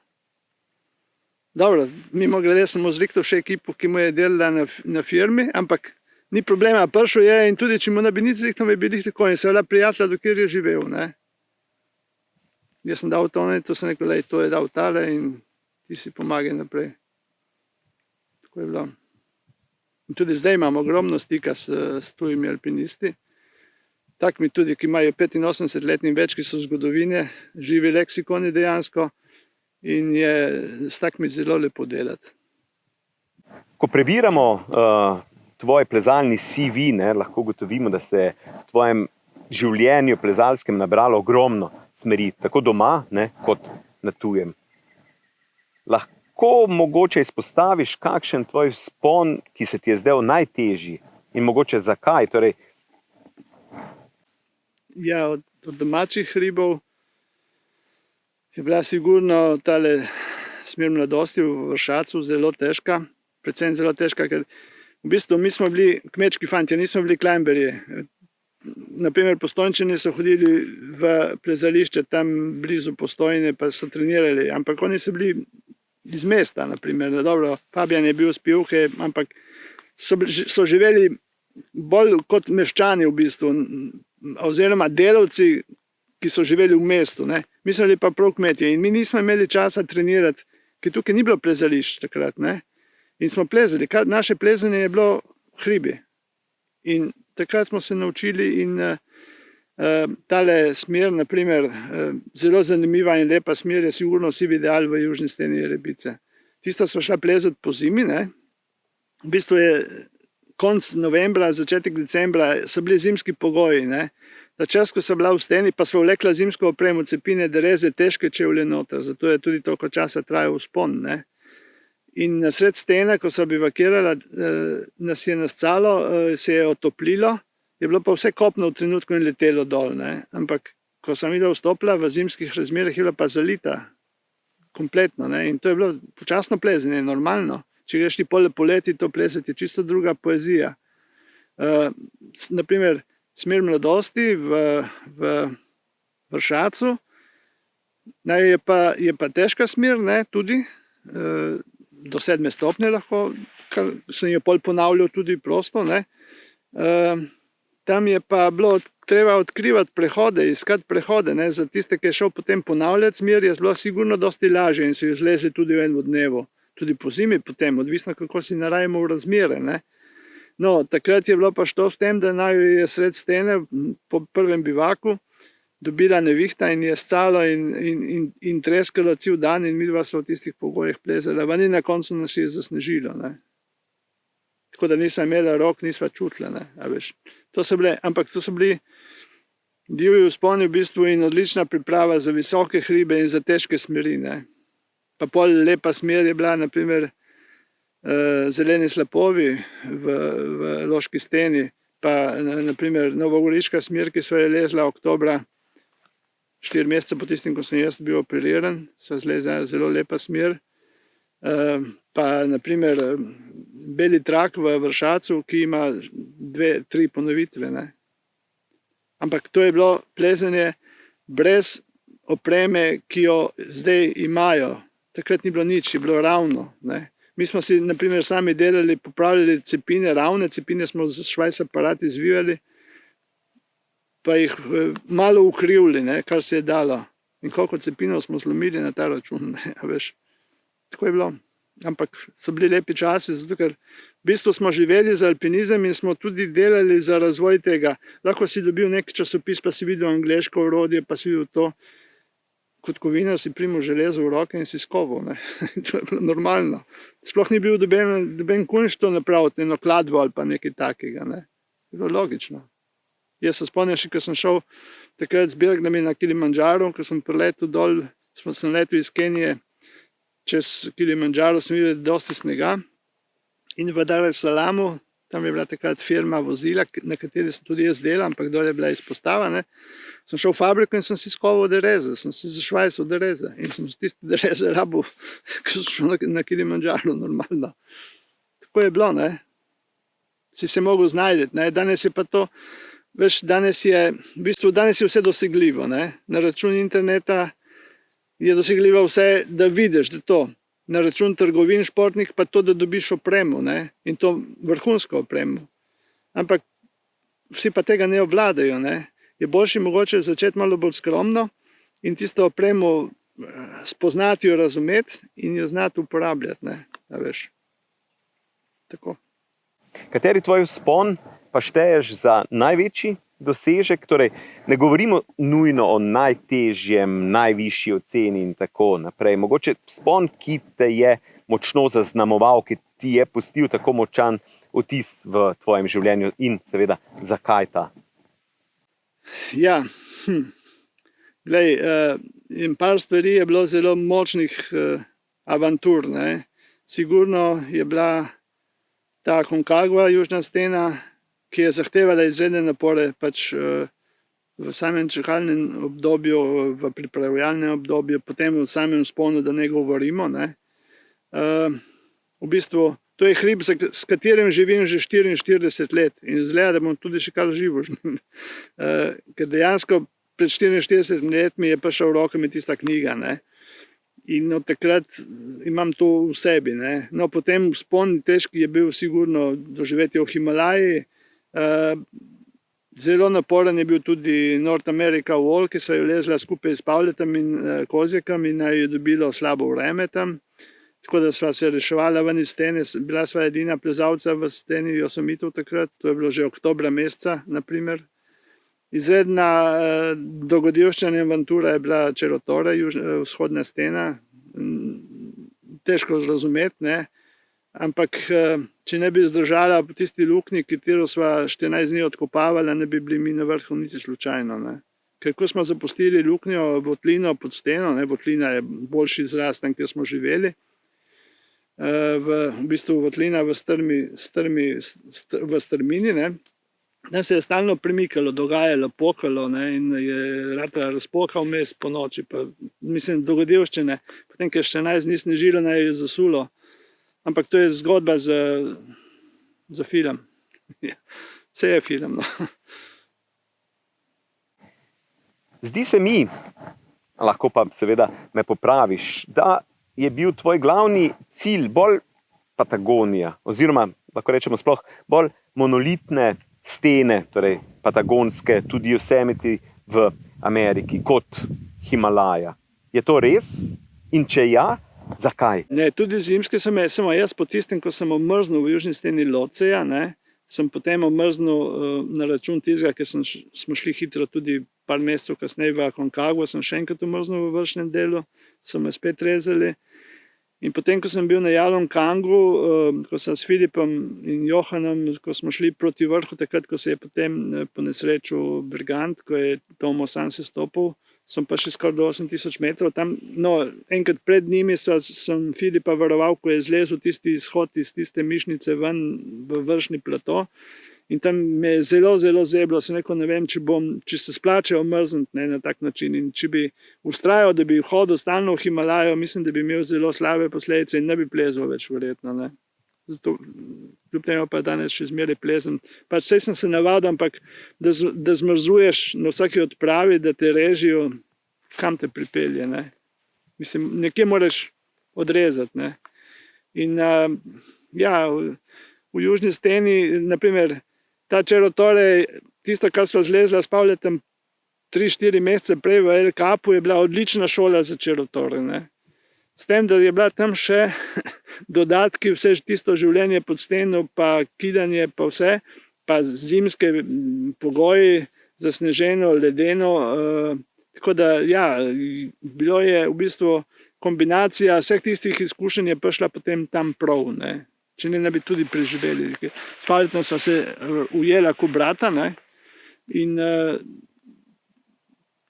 Dobro, mimo grede sem zriktal še ekipo, ki mu je delala na firmi, ampak ni problema, prišel je in tudi, če mu ne bi nič zriktal, bi bili tako in se je prijatelja, dokjer je živel. Jaz sem dal to sem rekel, to je dal tale in ti si pomagaj naprej. Tako je bilo. In tudi zdaj imam ogromno stika s tujimi alpinisti. Tak mi tudi, ki imajo 85 let in več, ki so zgodovine, živi leksikoni dejansko in je s takimi zelo lepo delati. Ko prebiramo tvoj plezalni CV, lahko ugotovimo, da se je v tvojem življenju plezalskem nabralo ogromno smeri, tako doma, kot na tujem. Lahko mogoče izpostaviš kakšen tvoj vzpon, ki se ti je zdel najtežji in mogoče zakaj? Torej, ja, od domačih hribov je bila sigurno tale smer mladosti v Vršacu zelo težka, predvsem zelo težka, ker v bistvu mi smo bili kmečki fantje, nismo bili climberji. Naprimer, Postojnčani so hodili v plezališče tam blizu Postojne, pa so trenirali, ampak oni so bili iz mesta, naprimer. Dobro, Fabijan je bil s Pivke, ampak so živeli bolj kot meščani v bistvu, oziroma delavci, ki so živeli v mestu. Mi smo bili pa prav kmetje in mi nismo imeli časa trenirati, ker tukaj ni bilo plezališč takrat. In smo plezali, naše plezanje je bilo hribi. In takrat smo se naučili in tale smer, naprimer, zelo zanimiva in lepa smer je sigurno vsi videli v južni steni Jerebice. Tista sva šla plezati po zimi, v bistvu je konc novembra, začetek decembra so bili zimski pogoji. Ta čas, ko so bila v steni, pa sva vlekla zimsko opremo, cepine, dereze, težke čevlje noter, zato je tudi toliko časa trajal vzpon. In na sred stene, ko so bivakirala, nas je nascalo, se je otoplilo, je bilo pa vse kopno v trenutku in letelo dol. Ampak, ko sem videla vstopila v zimskih razmerah, je bila pa zalita. Kompletno. In to je bilo počasno plezanje, normalno. Če greš ti poleti, to plezati je čisto druga poezija. Naprimer, smer mladosti v Vršacu, je pa težka smer, tudi, do 7 stopnje lahko, kar sem jo pol ponavljal tudi prosto. Tam je pa bilo treba odkrivati prehode, iskati prehode. Za tiste, ki je šel potem ponavljati smer, je bilo sigurno dosti lažje in so jo zlezli tudi v enem dnevu. Tudi po zimi potem, odvisno kako si narajemo v razmere. No, takrat je bilo pa što s tem, da naj je sred stene po prvem bivaku dobila nevihta in je scalo in treskalo cel dan in midva sva v tistih pogojih plezala. Ven in na koncu nas je zasnežilo. Tako da nisva imela rok, nisva čutila. Ampak to so bili divji vzponi v bistvu in odlična priprava za visoke hribe in za težke smeri. Pa pol lepa smer je bila, naprimer, zeleni slapovi v Loški steni, pa naprimer novogoriška smer, ki sva je lezla oktobra, 4 mesece po tistem, ko sem jaz bil operiran, sva zlezla zelo lepa smer. Pa naprimer beli trak v Vršacu, ki ima 2-3 ponovitve. Ne. Ampak to je bilo plezanje brez opreme, ki jo zdaj imajo. Takrat ni bilo nič, je bilo ravno. Ne. Mi smo si naprimer sami delali, popravljali cepine, ravne cepine smo z švajs aparati zvijali, pa jih malo ukrivili, ne, kar se je dalo. In koliko cepinov smo zlomili na ta račun, ne, veš. Tako je bilo. Ampak so bili lepi časi, zato ker v bistvu smo živeli za alpinizem in smo tudi delali za razvoj tega. Lahko si dobil nek časopis, pa si videl angleško orodje, pa si videl to. Kot kovinar si primil železo v roke in si skoval. Ne. To je bilo normalno. Sploh ni bil doben kunšt to napraviti, eno kladvo ali pa nekaj takega. Ne. Je bilo logično. Jaz se spomnim še, ko sem šel takrat z Bergami na Kilimandžaru, ko sem priletel dol, sem letel iz Kenije, čez Kilimandžaro sem videl dosti snega in v Dar es Salamu, tam je bila takrat firma vozila, na kateri sem tudi jaz delal, ampak dol je bila izpostava, ne. Sem šel v fabriko in sem si skoval dereze, sem si zašvajsal dereze in sem tiste dereze rabil, ko sem šel na Kilimandžaro normalno. Tako je bilo, ne. Si se mogel znajdeti, ne. Danes je pa to, veš, danes je vse dosegljivo, ne. Na račun interneta je dosegljivo vse, da vidiš, da to. Na račun trgovin športnih pa to, da dobiš opremo, ne? In to vrhunsko opremo. Ampak vsi pa tega ne obvladajo. Ne? Je boljše mogoče začeti malo bolj skromno in tisto opremo spoznati, jo razumeti in jo znati uporabljati. Ne? A veš. Tako. Kateri tvoj vzpon pa šteješ za največji dosežek? Torej, ne govorimo nujno o najtežjem, najvišji oceni in tako naprej. Mogoče vzpon, ki te je močno zaznamoval, ki ti je pustil tako močan vtis v tvojem življenju in seveda, zakaj ta? Ja, glej, in par stvari je bilo zelo močnih avantur. Ne. Sigurno je bila ta Aconcagua, južna stena, ki je zahtevala izredne napore pač v samem čakalnem obdobju, v pripravljalnem obdobju, potem v samem vzponu, da ne govorimo. Ne. V bistvu, to je hrib, s katerim živim že 44 let in izgleda, da bom tudi še kar živo. Ker dejansko pred 44 letmi je prišla v roke mi tista knjiga. Ne. In od takrat imam to v sebi. Ne. No, potem vzpon težki je bil sigurno doživeti v Himalaji. Zelo naporen je bil tudi North America Wall, ki sva jo lezla skupaj s Pavletom in Kozjekom in naj je dobilo slabo vreme tam. Tako da sva se reševala ven iz stene, bila sva edina plezalca v steni Josemitov takrat, to je bilo že oktobra meseca, naprimer. Izredna dogodivščina avantura je bila Čerotore, vzhodna stena, težko razumeti, ne. Ampak, če ne bi zdržala po tisti luknji, katero sva 14 dni odkopavala, ne bi bili mi na vrhu niti slučajno. Ne. Ker ko smo zapustili luknjo, votlino pod steno, ne, votlina je boljši izraz tam, kjer smo živeli, v bistvu votlina v strmini, ne, da se je stalno premikalo, dogajalo, pokalo, ne, in je ratala razpoka vmes po noči, pa mislim, dogodivščine, potem, ker 14 dni snežilo, naj je zasulo. Ampak to je zgodba za film. Vse je film. No. Zdi se mi, lahko pa seveda me popraviš, da je bil tvoj glavni cilj bolj Patagonija, oziroma lahko rečemo sploh bolj monolitne stene, torej patagonske, tudi Yosemite v Ameriki, kot Himalaja. Je to res? In če ja, zakaj? Ne, tudi zimske sem jaz po tistem, ko sem omrznil v južni steni Loceja, ne, sem potem omrznil na račun tistega, ker smo šli hitro tudi par mesecev kasneje v Aconcagua, sem še enkrat omrznil v vršnem delu, so me spet rezali. In potem, ko sem bil na Jalonkangu, ko sem s Filipom in Johanom, ko smo šli proti vrhu, takrat, ko se je potem ponesrečil Brigant, ko je Tomo sam sestopil, sem pa še skoraj do 8000 metrov. Tam, no, enkrat pred njimi sem Filipa varoval, ko je zlezel tisti izhod iz tiste mišnice ven v vršni plato. In tam me je zelo, zelo zeblo. Sem rekel, ne vem, če se splače omrzniti na tak način. In če bi ustrajal, da bi hodil stalno v Himalajo, mislim, da bi imel zelo slabe posledice in ne bi plezal več verjetno. Ne. Zato, kljub temu pa danes še zmeraj plezem. Pač vse sem se navadil, ampak da zmrzuješ na vsaki odpravi, da te režijo, kam te pripelje. Ne. Mislim, nekje moraš odrezati. Ne. In ja, v južni steni, naprimer, ta Čerotore, tisto, kar smo zlezla s Pavletom 3-4 mesece prej v El Capu, je bila odlična šola za Čerotore. Ne. S tem, da je bila tam še dodatki, vse tisto življenje pod steno, pa kidanje, pa vse, pa zimske pogoji, zasneženo, ledeno. Tako da, ja, bilo je v bistvu kombinacija vseh tistih izkušenj je prišla potem tam prav. Ne. Če ne bi tudi preživeli. S Pavletom sva se ujela kot brata, ne. In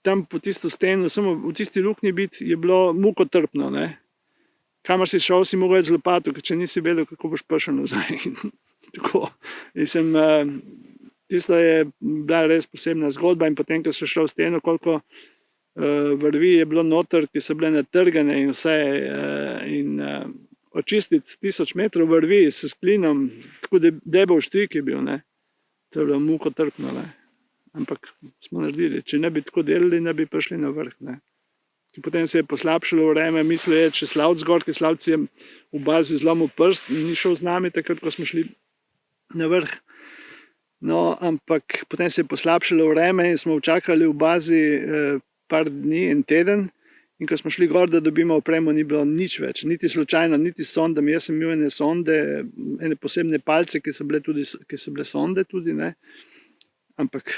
tam po tisto steno, samo v tisti luknji biti, je bilo mukotrpno. Ne. Kamor si šel, si mogel iti z lopato, ker če nisi vedel, kako boš prišel nazaj. Tako. Tisto je bila res posebna zgodba in potem, ko smo šli v steno, koliko vrvi je bilo noter, ki so bile natrgane in vse. In očistiti 1000 metrov vrvi s klinom, tako debel štrik je bil. Ne. To je bilo mukotrpno. Ne. Ampak smo naredili. Če ne bi tako delali, ne bi prišli na vrh. Ne. Potem se je poslabšalo vreme, mislil je, če Slavc gor, ker Slavc je v bazi zlomil prst in ni šel z nami, takrat, ko smo šli na vrh. No, ampak potem se je poslabšalo vreme in smo čakali v bazi par dni, en teden. In ko smo šli gor, da dobimo opremo, ni bilo nič več. Niti slučajno, niti s sondami. Jaz sem imel ene sonde, ene posebne palce, ki so bile sonde tudi. Ne. Ampak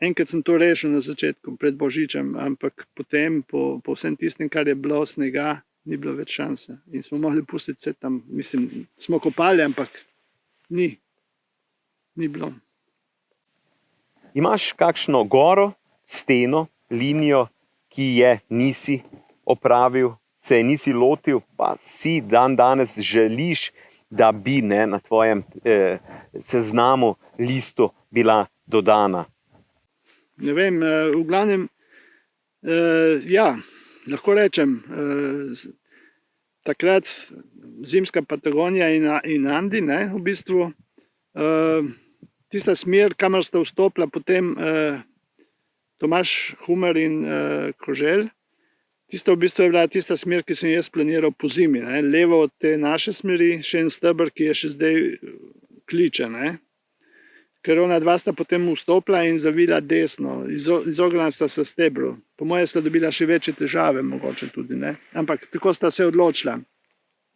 enkrat sem to rešil na začetku, pred Božičem, ampak potem, po vsem tistem, kar je bilo snega, ni bilo več šanse. In smo mogli pustiti vse tam. Mislim, smo kopali, ampak ni bilo. Imaš kakšno goro, steno, linijo, ki je nisi opravil, se je nisi lotil, pa si dan danes želiš, da bi na tvojem seznamu listu bila dodana? Ne vem, v glavnem, ja, lahko rečem, takrat zimska Patagonija in Andi, ne, v bistvu, tista smer, kamor sta vstopila potem Tomaž Humar in Koželj, tisto v bistvu je bila tista smer, ki sem jaz planiral po zimi. Ne. Levo od te naše smeri, še en steber, ki je še zdaj kliče. Ne. Ker ona dva sta potem vstopila in zavila desno, izognila sta se stebru. Po moje sta dobila še večje težave, mogoče tudi. Ne. Ampak tako sta se odločila.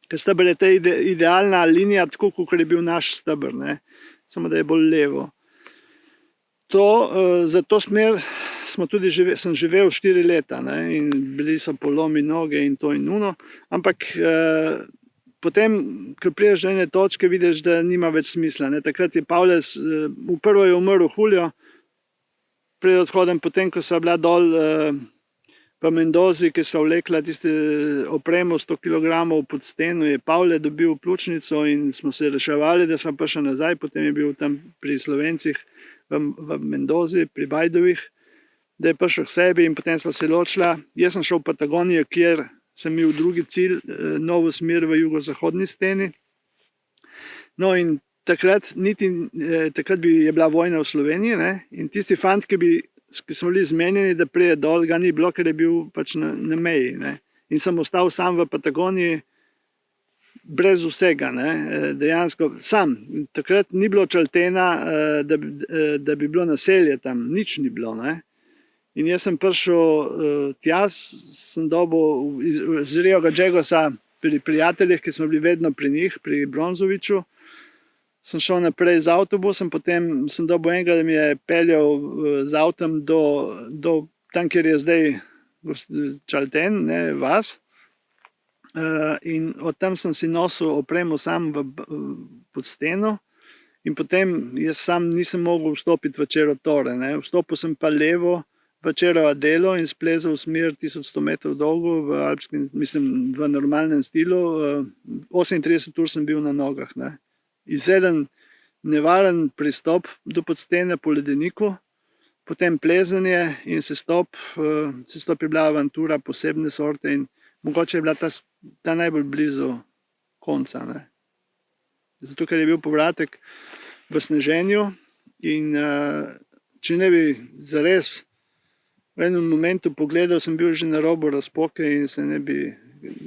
Ker steber je ta idealna linija, tako kot je bil naš steber, ne. Samo da je bolj levo. Za to smer sem živel 4 leta, ne, in bili so polomi noge in to in uno, ampak potem, ko priješ do ene točke, vidiš, da nima več smisla. Ne. Takrat je Pavles, prvo je umrl Julio, pred odhodom, potem, ko sva bila dol v Mendozi, ki sva vlekla tiste opremo 100 kg pod steno, je Pavle dobil pljučnico in smo se reševali, da sva prišla nazaj, potem je bil tam pri Slovencih v Mendozi, pri Bajdovih, da je prišel k sebi in potem sva se ločila. Jaz sem šel v Patagonijo, kjer sem imel drugi cilj, novo smer v jugozahodni steni. No in takrat je bila vojna v Sloveniji, ne, in tisti fant, ki smo bili zmenjeni, da prije dol, ga ni bilo, ker je bil pač na meji. Ne. In sem ostal sam v Patagoniji, brez vsega, ne, dejansko sam. Takrat ni bilo Čaltena, da bi bilo naselje tam, nič ni bilo. Ne. In jaz sem prišel tja, sem dobil z Rio Gallegosa pri prijateljih, ki smo bili vedno pri njih, pri Bronzoviču. Sem šel naprej z avtobusom, potem sem dobil enega, da mi je peljal z avtom do tam, kjer je zdaj Čalten, ne, vas. In od tam sem si nosil opremo sam pod steno. In potem jaz sam nisem mogel vstopiti v Čerotore. Ne. Vstopil sem pa levo Pačero Adelo in splezal v smer 1100 metrov dolgo v alpskem, mislim, v normalnem stilu. 38 ur sem bil na nogah. Ne. Izreden nevaren pristop do podstene po ledeniku, potem plezanje in sestop. Sestop je bila avantura posebne sorte in mogoče je bila ta najbolj blizu konca. Ne. Zato, ker je bil povratek v sneženju in če ne bi zares v enem momentu pogledal, sem bil že na robu razpoke in se ne bi,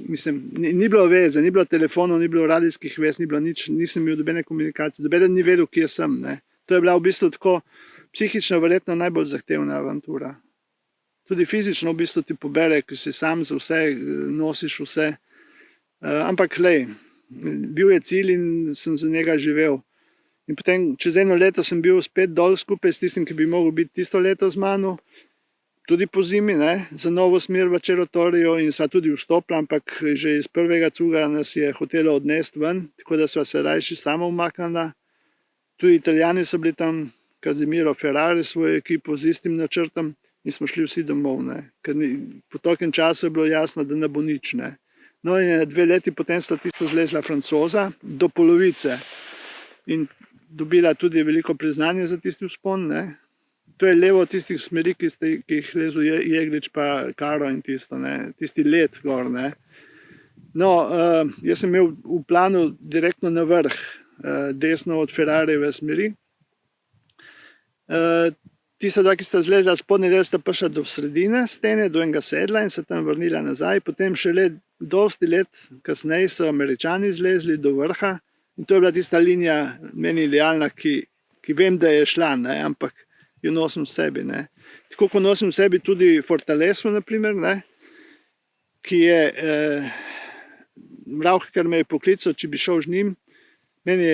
mislim, ni bilo veze, ni bilo telefonov, ni bilo radijskih vez, ni bilo nič, nisem imel dobene komunikacije, dobeden ni vedel, kje sem. Ne. To je bila v bistvu tako psihično verjetno najbolj zahtevna avantura. Tudi fizično v bistvu ti pobere, ker si sam za vse, nosiš vse. Ampak lej, bil je cilj in sem za njega živel. In potem čez eno leto sem bil spet dol skupaj s tistim, ki bi mogel biti tisto leto z mano, tudi po zimi, ne, za novo smer v Čerotorijo in sva tudi vstopila, ampak že iz prvega cuga nas je hotelo odnesti ven, tako da sva se rajši sama umaknila. Tudi Italijani so bili tam, Casimiro Ferrari s svojo ekipo z istim načrtom in smo šli vsi domov, ne, ker po tokem času je bilo jasno, da ne bo nič. Ne. No in 2 leti potem sta tisto zlezla Francoza do polovice in dobila tudi veliko priznanje za tisti vzpon. Ne. To je levo od tistih smeri, ki jih lezel Jeglič pa Karo in tisto, ne. Tisti let gor. Ne. No, jaz sem imel v planu direktno na vrh, desno od Ferrarijeve smeri. Tista dva, ki sta zlezla spodnji del, sta prišla do sredine stene, do enega sedla in se tam vrnila nazaj. Potem šele dosti let kasneje so Američani zlezli do vrha in to je bila tista linija meni idealna, ki vem, da je šla, ne, ampak jo nosim v sebi. Ne. Tako kot nosim v sebi tudi Fortaleso, na primer, ne, ki je Ravkar me je poklical, če bi šel z njim. Meni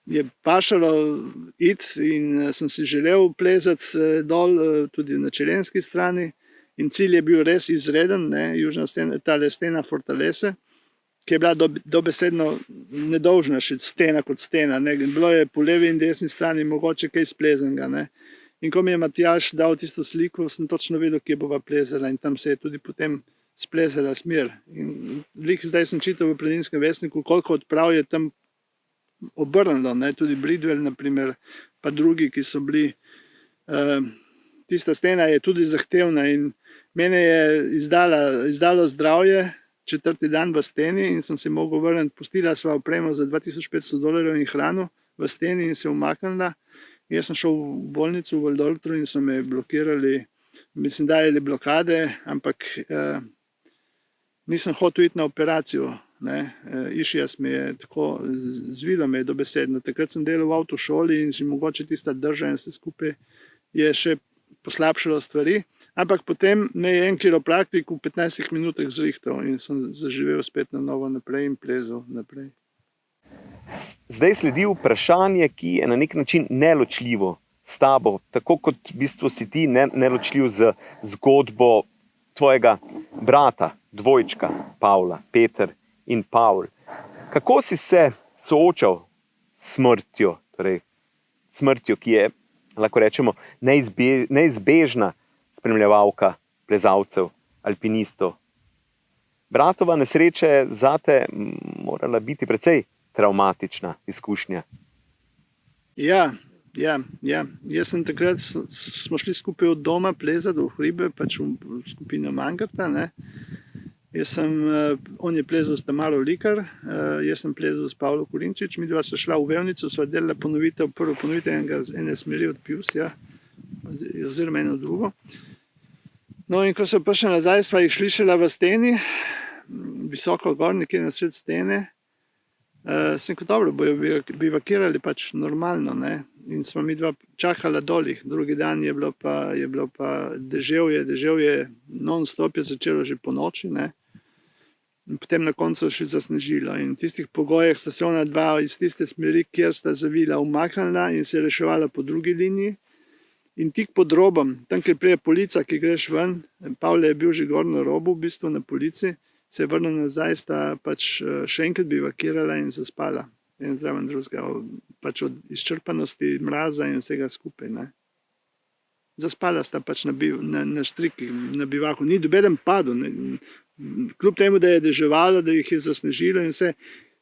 je pašalo iti in sem si želel plezati dol, tudi na čilenski strani. In cilj je bil res izreden, ne, južna stena, tale stena Fortalese, ki je bila dobesedno nedolžna še stena kot stena. Ne. Bilo je po levi in desni strani mogoče kaj splezenega. Ne. In ko mi je Matjaž dal tisto sliko, sem točno vedel, kje bova plezala in tam se je tudi potem splezala smer. In zdaj sem čital v Planinskem vestniku, koliko odprav je tam obrnilo, ne, tudi Bridwell, na primer, pa drugi, ki so bili. Tista stena je tudi zahtevna in mene je izdalo zdravje 4. dan v steni in sem se mogel vrniti. Pustila sva opremo za $2500 in hrano v steni in se umaknila. Jaz sem šel v bolnico v Valdoltru in so me blokirali, mislim, dajali blokade, ampak nisem hotel iti na operacijo. Išijas me je tako, zvilo me je dobesedno. Takrat sem delal v avtošoli in si mogoče tista drža in vse skupaj je še poslabšalo stvari. Ampak potem me je en kiropraktik v 15 minutah zrihtal in sem zaživel spet na novo naprej in plezal naprej. Zdaj sledi vprašanje, ki je na nek način neločljivo s tabo, tako kot v bistvu si ti neločljiv z zgodbo tvojega brata, dvojčka Pavla, Peter in Paul. Kako si se soočal s smrtjo, torej smrtjo, ki je, lahko rečemo, neizbežna spremljevalka plezalcev, alpinistov? Bratova nesreča je zate morala biti precej travmatična izkušnja. Ja. Jaz sem takrat, smo šli skupaj od doma plezati v hribe, pač v skupino Mangarta, ne. On je plezal s Tamaro Likar, jaz sem plezal s Pavlo Kurinčič, midva sva šla v Vevnico, sva delala prvo ponovitev ene smeri od Pjusja, oziroma eno drugo. No in ko sva prišla nazaj, sva jih šlišala v steni, visoko gor, nekje na sred stene. Sem kot dobro, bojo bivakirali pač normalno, ne. In sva midva čakala dolih. Drugi dan je bilo pa deževje non-stop je začelo že po noči, ne. In potem na koncu še zasnežilo. In v tistih pogojih sta se ona dva iz tiste smeri, kjer sta zavila, umaknila in se reševala po drugi liniji. In tik pod robom, tam, kjer prije polica, ki greš ven, Pavle je bil že gor na robu, v bistvu na polici, se je vrnil nazaj, sta pač še enkrat bivakirala in zaspala. En zraven drugega, pač od izčrpanosti, mraza in vsega skupaj, ne. zaspala sta pač na štrikih, na bivaku, ni nobeden padel. Kljub temu, da je deževalo, da jih je zasnežilo in vse.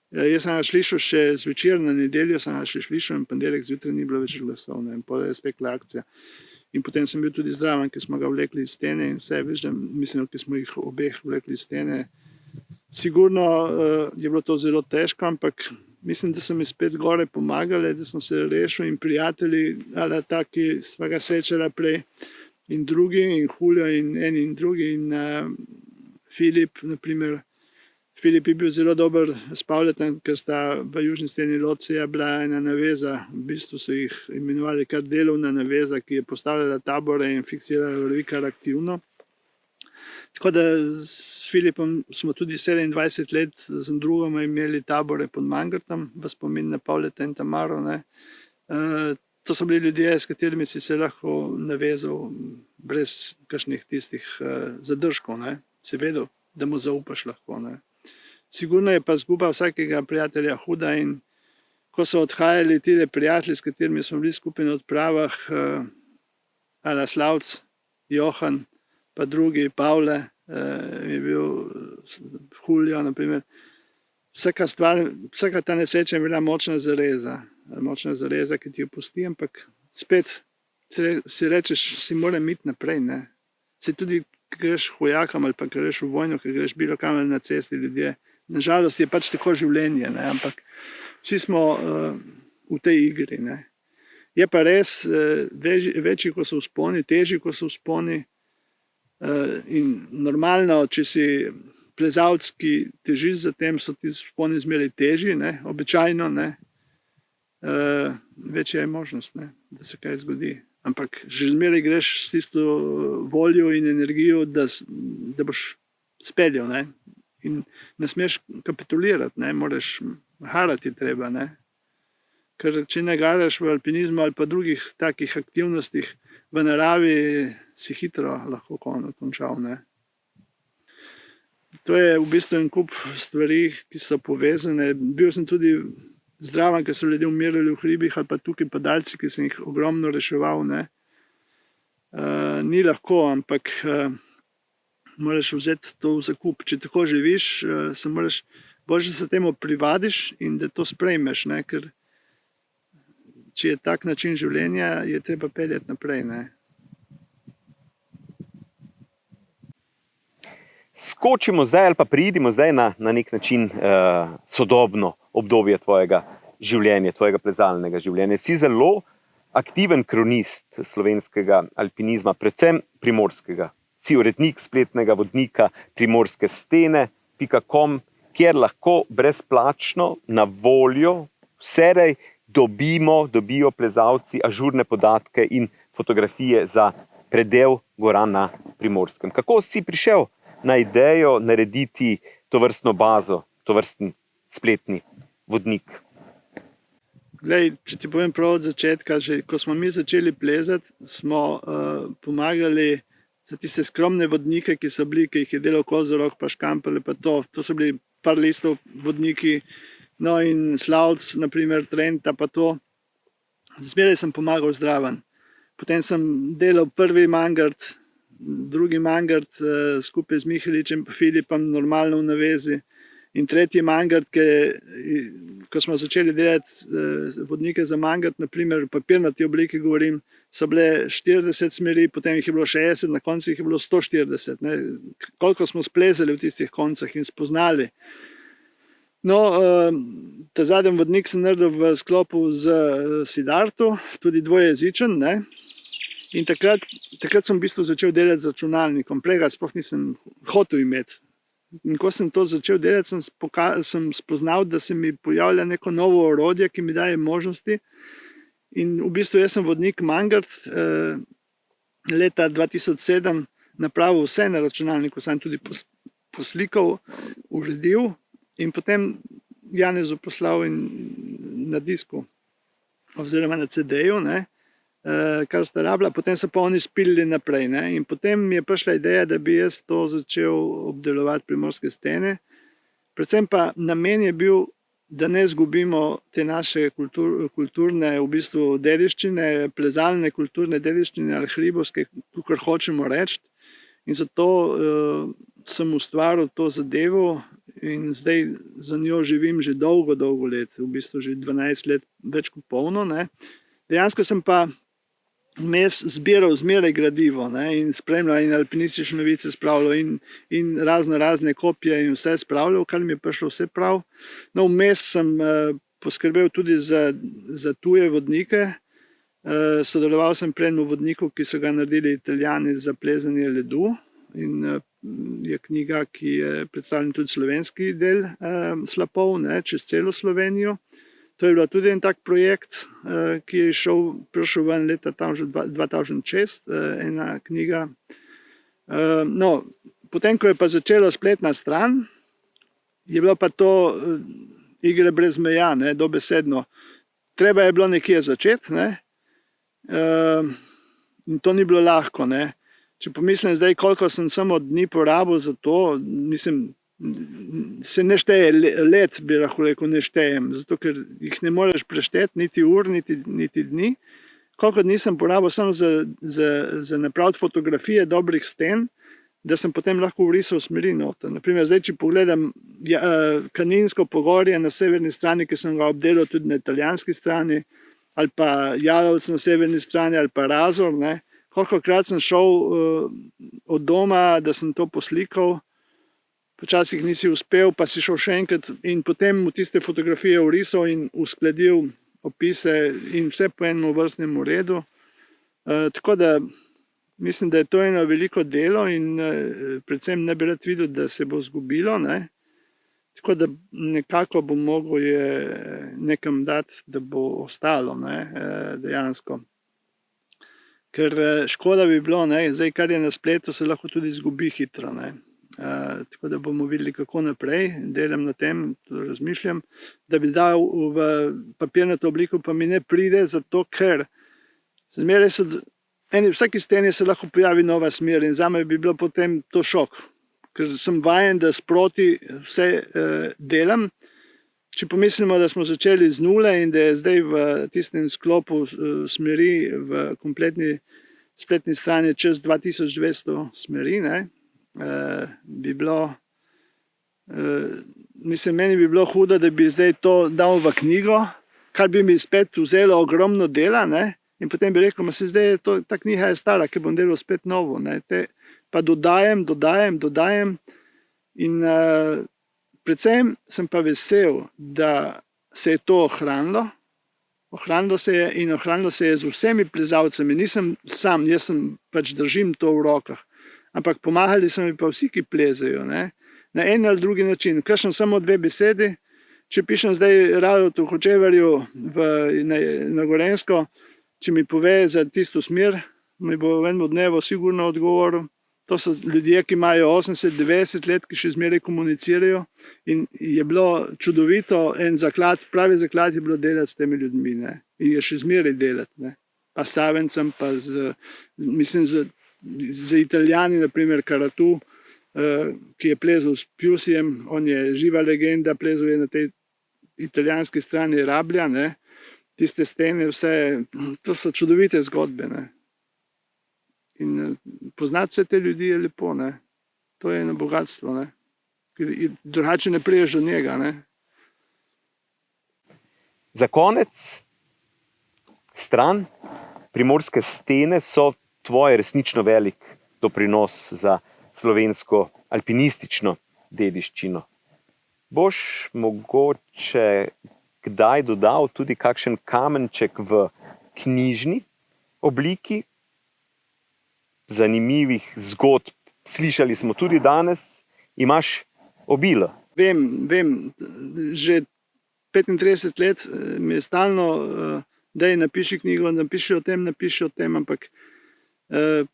Jaz sem ga slišal še zvečer na nedeljo, sem ga še slišal in ponedeljek zjutraj ni bilo več glasov, in potem je stekla akcija. In potem sem bil tudi zdraven, ki smo ga vlekli iz stene in vse, veš, da mislim, ki smo jih obeh vlekli iz stene. Sigurno je bilo to zelo težko, ampak mislim, da so mi spet gore pomagali, da sem se rešil in prijatelji, ali taki sva ga srečala prej in drugi, in Julio in eni in drugi in Filip, naprimer. Filip je bil zelo dober spavljatan, ker sta v južni steni Locija bila ena naveza, v bistvu so jih imenovali kar delovna naveza, ki je postavljala tabore in fiksirala vrvi kar aktivno. Tako da s Filipom smo tudi 27 let z drugoma imeli tabore pod Mangartom, v spomin na Pavleta in Tamaro. To so bili ljudje, s katerimi si se lahko navezal brez kakšnih tistih zadržkov. Si vedel, da mu zaupaš lahko. Sigurno je pa zguba vsakega prijatelja huda in ko so odhajali tile prijatelji, s katerimi smo bili skupaj na odpravah, Ana Slavc, Johan, pa drugi, Pavle, je bil Julio, naprimer. Vsaka ta nesreča je bila močna zareza, ki ti jo pusti, ampak spet si rečeš, si moram iti naprej. Se tudi, ko greš hujakam ali pa greš v vojno, ko greš bilo kam na cesti ljudje. Nažalost je pač tako življenje, ampak vsi smo v tej igri. Je pa res, večji, ko so vzponi, težji, ko so vzponi. In normalno, če si plezalec, ki težiš za tem, so ti vzponi zmeraj težji, običajno. Večja je možnost, da se kaj zgodi. Ampak že zmeraj greš s tisto voljo in energijo, da boš speljal. In ne smeš kapitulirati, moraš harati treba. Ker če ne garaš v alpinizmu ali pa drugih takih aktivnostih v naravi, si hitro lahko končal. To je v bistvu en kup stvari, ki so povezane. Bil sem tudi zdraven, ker so ljudje umirali v hribih ali pa tukaj padalci, ki sem jih ogromno reševal. Ni lahko, ampak moraš vzeti to v zakup. Če tako živiš, boljše se temu privadiš in da to sprejmeš, ker če je tak način življenja, je treba peljati naprej. Skočimo zdaj ali pa pridimo zdaj na nek način sodobno obdobje tvojega življenja, tvojega plezalnega življenja. Si zelo aktiven kronist slovenskega alpinizma, predvsem primorskega. Si urednik spletnega vodnika Primorske stene.com, kjer lahko brezplačno na voljo vserej dobijo plezalci ažurne podatke in fotografije za predel gora na Primorskem. Kako si prišel na idejo narediti tovrstno bazo, tovrstni spletni vodnik? Glej, če ti povem prav od začetka, že ko smo mi začeli plezati, smo pomagali za tiste skromne vodnike, ki so bili, ki jih je delal Kozorog, pa Škamperle, pa to so bili par listov vodniki, no in Slavc, naprimer Trenta, pa to. Zmeraj sem pomagal zdraven. Potem sem delal prvi Mangart, drugi Mangart skupaj z Miheličem pa Filipom, normalno v navezi. In tretji Mangart, ko smo začeli delati vodnike za Mangart, naprimer v papirnati obliki govorim, so bile 40 smeri, potem jih je bilo 60, na koncu jih je bilo 140. Koliko smo splezali v tistih koncah in spoznali. No, ta zadnji vodnik sem naredil v sklopu z Siddharto, tudi dvojezičen. In takrat sem v bistvu začel delati z računalnikom. Prej ga sploh nisem hotel imeti. In ko sem to začel delati, sem spoznal, da se mi pojavlja neko novo orodje, ki mi daje možnosti. In v bistvu jaz sem vodnik Mangart leta 2007 napravil vse na računalniku, sem tudi poslikal, uredil in potem Janezu poslal na disku oziroma na CD-ju, kar sta rabila, potem so pa oni spilili naprej. In potem mi je prišla ideja, da bi jaz to začel obdelovati Primorske stene. Predvsem pa namen je bil da ne izgubimo te naše kulturne v bistvu dediščine, plezalne kulturne dediščine ali hribovske, kakor hočemo reči. In zato sem ustvaril to zadevo in zdaj za njo živim že dolgo let, v bistvu že 12 let, več kot polno. Ne. Dejansko sem pa vmes zbiral zmeraj gradivo, ne, in spremljal in alpinistične novice spravljal in razne kopije in vse spravljal, kar mi je prišlo vse prav. No, vmes sem poskrbel tudi za tuje vodnike. Sodeloval sem pri enem vodniku, ki so ga naredili Italijani za plezanje ledu, in je knjiga, ki je predstavljen tudi slovenski del slapov, ne, čez celo Slovenijo. To je bil tudi en tak projekt, ki je prišel ven leta 2006, ena knjiga. No, potem, ko je pa začela spletna stran, je bilo pa to igre brez meja, ne, dobesedno. Treba je bilo nekje začeti, ne, in to ni bilo lahko, ne. Če pomislim zdaj, koliko sem samo dni porabil za to, mislim, se ne šteje let, bi lahko rekel, ne štejem, zato ker jih ne moreš prešteti, niti ur, niti dni. Koliko dni sem porabil samo za napraviti fotografije dobrih sten, da sem potem lahko vrisal smeri noter. Naprimer, zdaj, če pogledam Kaninsko pogorje na severni strani, ki sem ga obdelal tudi na italijanski strani, ali pa Jalovec na severni strani, ali pa Razor, ne. Kolikokrat sem šel od doma, da sem to poslikal, počasih nisi uspel, pa si šel še enkrat in potem v tiste fotografije vrisal in uskladil opise in vse po enem vrstnem redu. Tako da mislim, da je to eno veliko delo in predvsem ne bi rad videl, da se bo zgubilo, ne. Tako da nekako bom mogel je nekam dati, da bo ostalo, ne, dejansko. Ker škoda bi bilo, ne, zdaj, kar je na spletu, se lahko tudi zgubi hitro, ne. Tako da bomo videli, kako naprej, delam na tem, razmišljam, da bi dal v papirnato obliko, pa mi ne pride, zato ker zmeraj vsaki steni se lahko pojavi nova smer in zame bi bilo potem to šok, ker sem vajen, da sproti vse delam. Če pomislimo, da smo začeli z nule in da je zdaj v tistem sklopu smeri v kompletni spletni strani čez 2200 smeri, ne, bi bilo, mislim, meni bi bilo hudo, da bi zdaj to dal v knjigo, kar bi mi spet vzelo ogromno dela, ne, in potem bi rekel, zdaj je ta knjiga je stara, ki bom delal spet novo, ne, pa dodajam in predvsem sem pa vesel, da se je to ohranilo. Ohranilo se je z vsemi plezalcami, nisem sam, jaz sem pač držim to v rokah, ampak pomagali so mi pa vsi, ki plezajo, ne, na en ali drugi način. Kakšen samo 2 besedi, če pišem zdaj Radotu Hočevarju na Gorenjsko, če mi pove za tisto smer, mi bo v enem dnevu sigurno odgovoril. To so ljudje, ki imajo 80-90 let, ki še zmeraj komunicirajo in je bilo čudovito, pravi zaklad je bilo delati s temi ljudmi, ne, in je še zmeraj delati, ne, pa s Savencem, pa z Italijani, naprimer Karatu, ki je plezal s Piusijem, on je živa legenda, plezal je na tej italijanski strani Rablja, ne, tiste stene, vse, to so čudovite zgodbe, ne. In poznati vse te ljudi je lepo, ne. To je eno bogatstvo, ne. Ker drugače ne priješ do njega, ne. Za konec, stran, primorske stene so tvoj resnično velik doprinos za slovensko alpinistično dediščino. Boš mogoče kdaj dodal tudi kakšen kamenček v knjižni obliki, zanimivih zgodb? Slišali smo tudi danes, imaš obilo. Vem, že 35 let mi je stalno, daj napiši knjigo, napiši o tem, ampak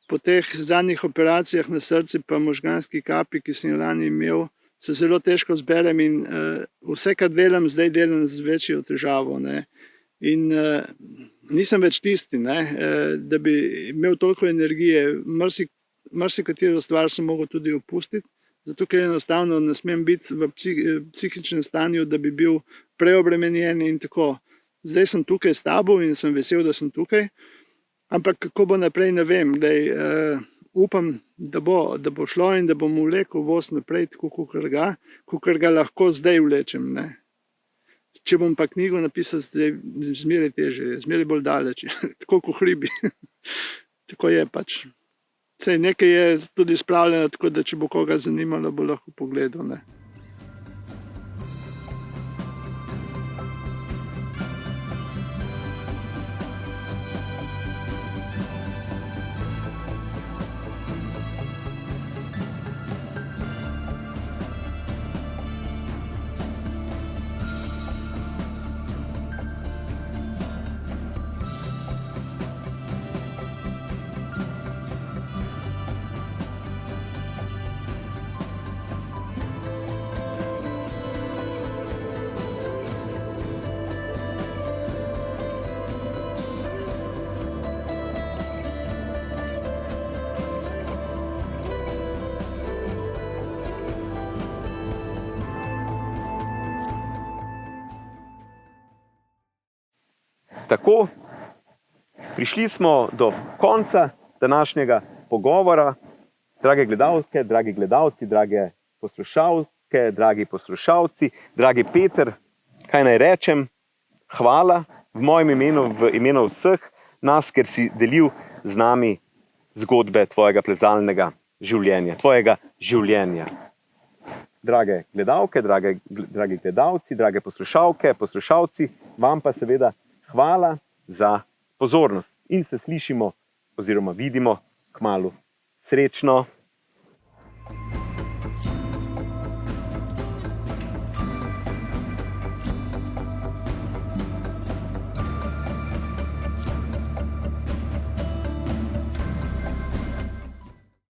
po teh zadnjih operacijah na srcu pa možganski kapi, ki sem jo lani imel, se zelo težko zberem in vse, kar delam, zdaj delam z večjo težavo, ne. In nisem več tisti, ne, da bi imel toliko energije, marsikatero stvar sem mogel tudi opustiti, Zato, ker enostavno ne smem biti v psihičnem stanju, da bi bil preobremenjen in tako. Zdaj sem tukaj s tabo in sem vesel, da sem tukaj, ampak kako bo naprej, ne vem. Upam, da bo šlo in da bom vlekel voz naprej, tako kakor ga lahko zdaj vlečem. Ne. Če bom pa knjigo napisal, zdaj zmeraj težje, zmeraj bolj daleč, tako kot hribi. Tako je pač. Sej nekaj je tudi spravljeno, tako da če bo koga zanimalo, bo lahko pogledal. Ne. Tako, prišli smo do konca današnjega pogovora. Drage gledalke, dragi gledalci, drage poslušalke, dragi poslušalci, dragi Peter, kaj naj rečem? Hvala v mojem imenu, v imenu vseh nas, ker si delil z nami zgodbe tvojega plezalnega življenja, tvojega življenja. Drage gledalke, dragi gledalci, drage poslušalke, poslušalci, vam pa seveda hvala za pozornost in se slišimo oziroma vidimo kmalu. Srečno!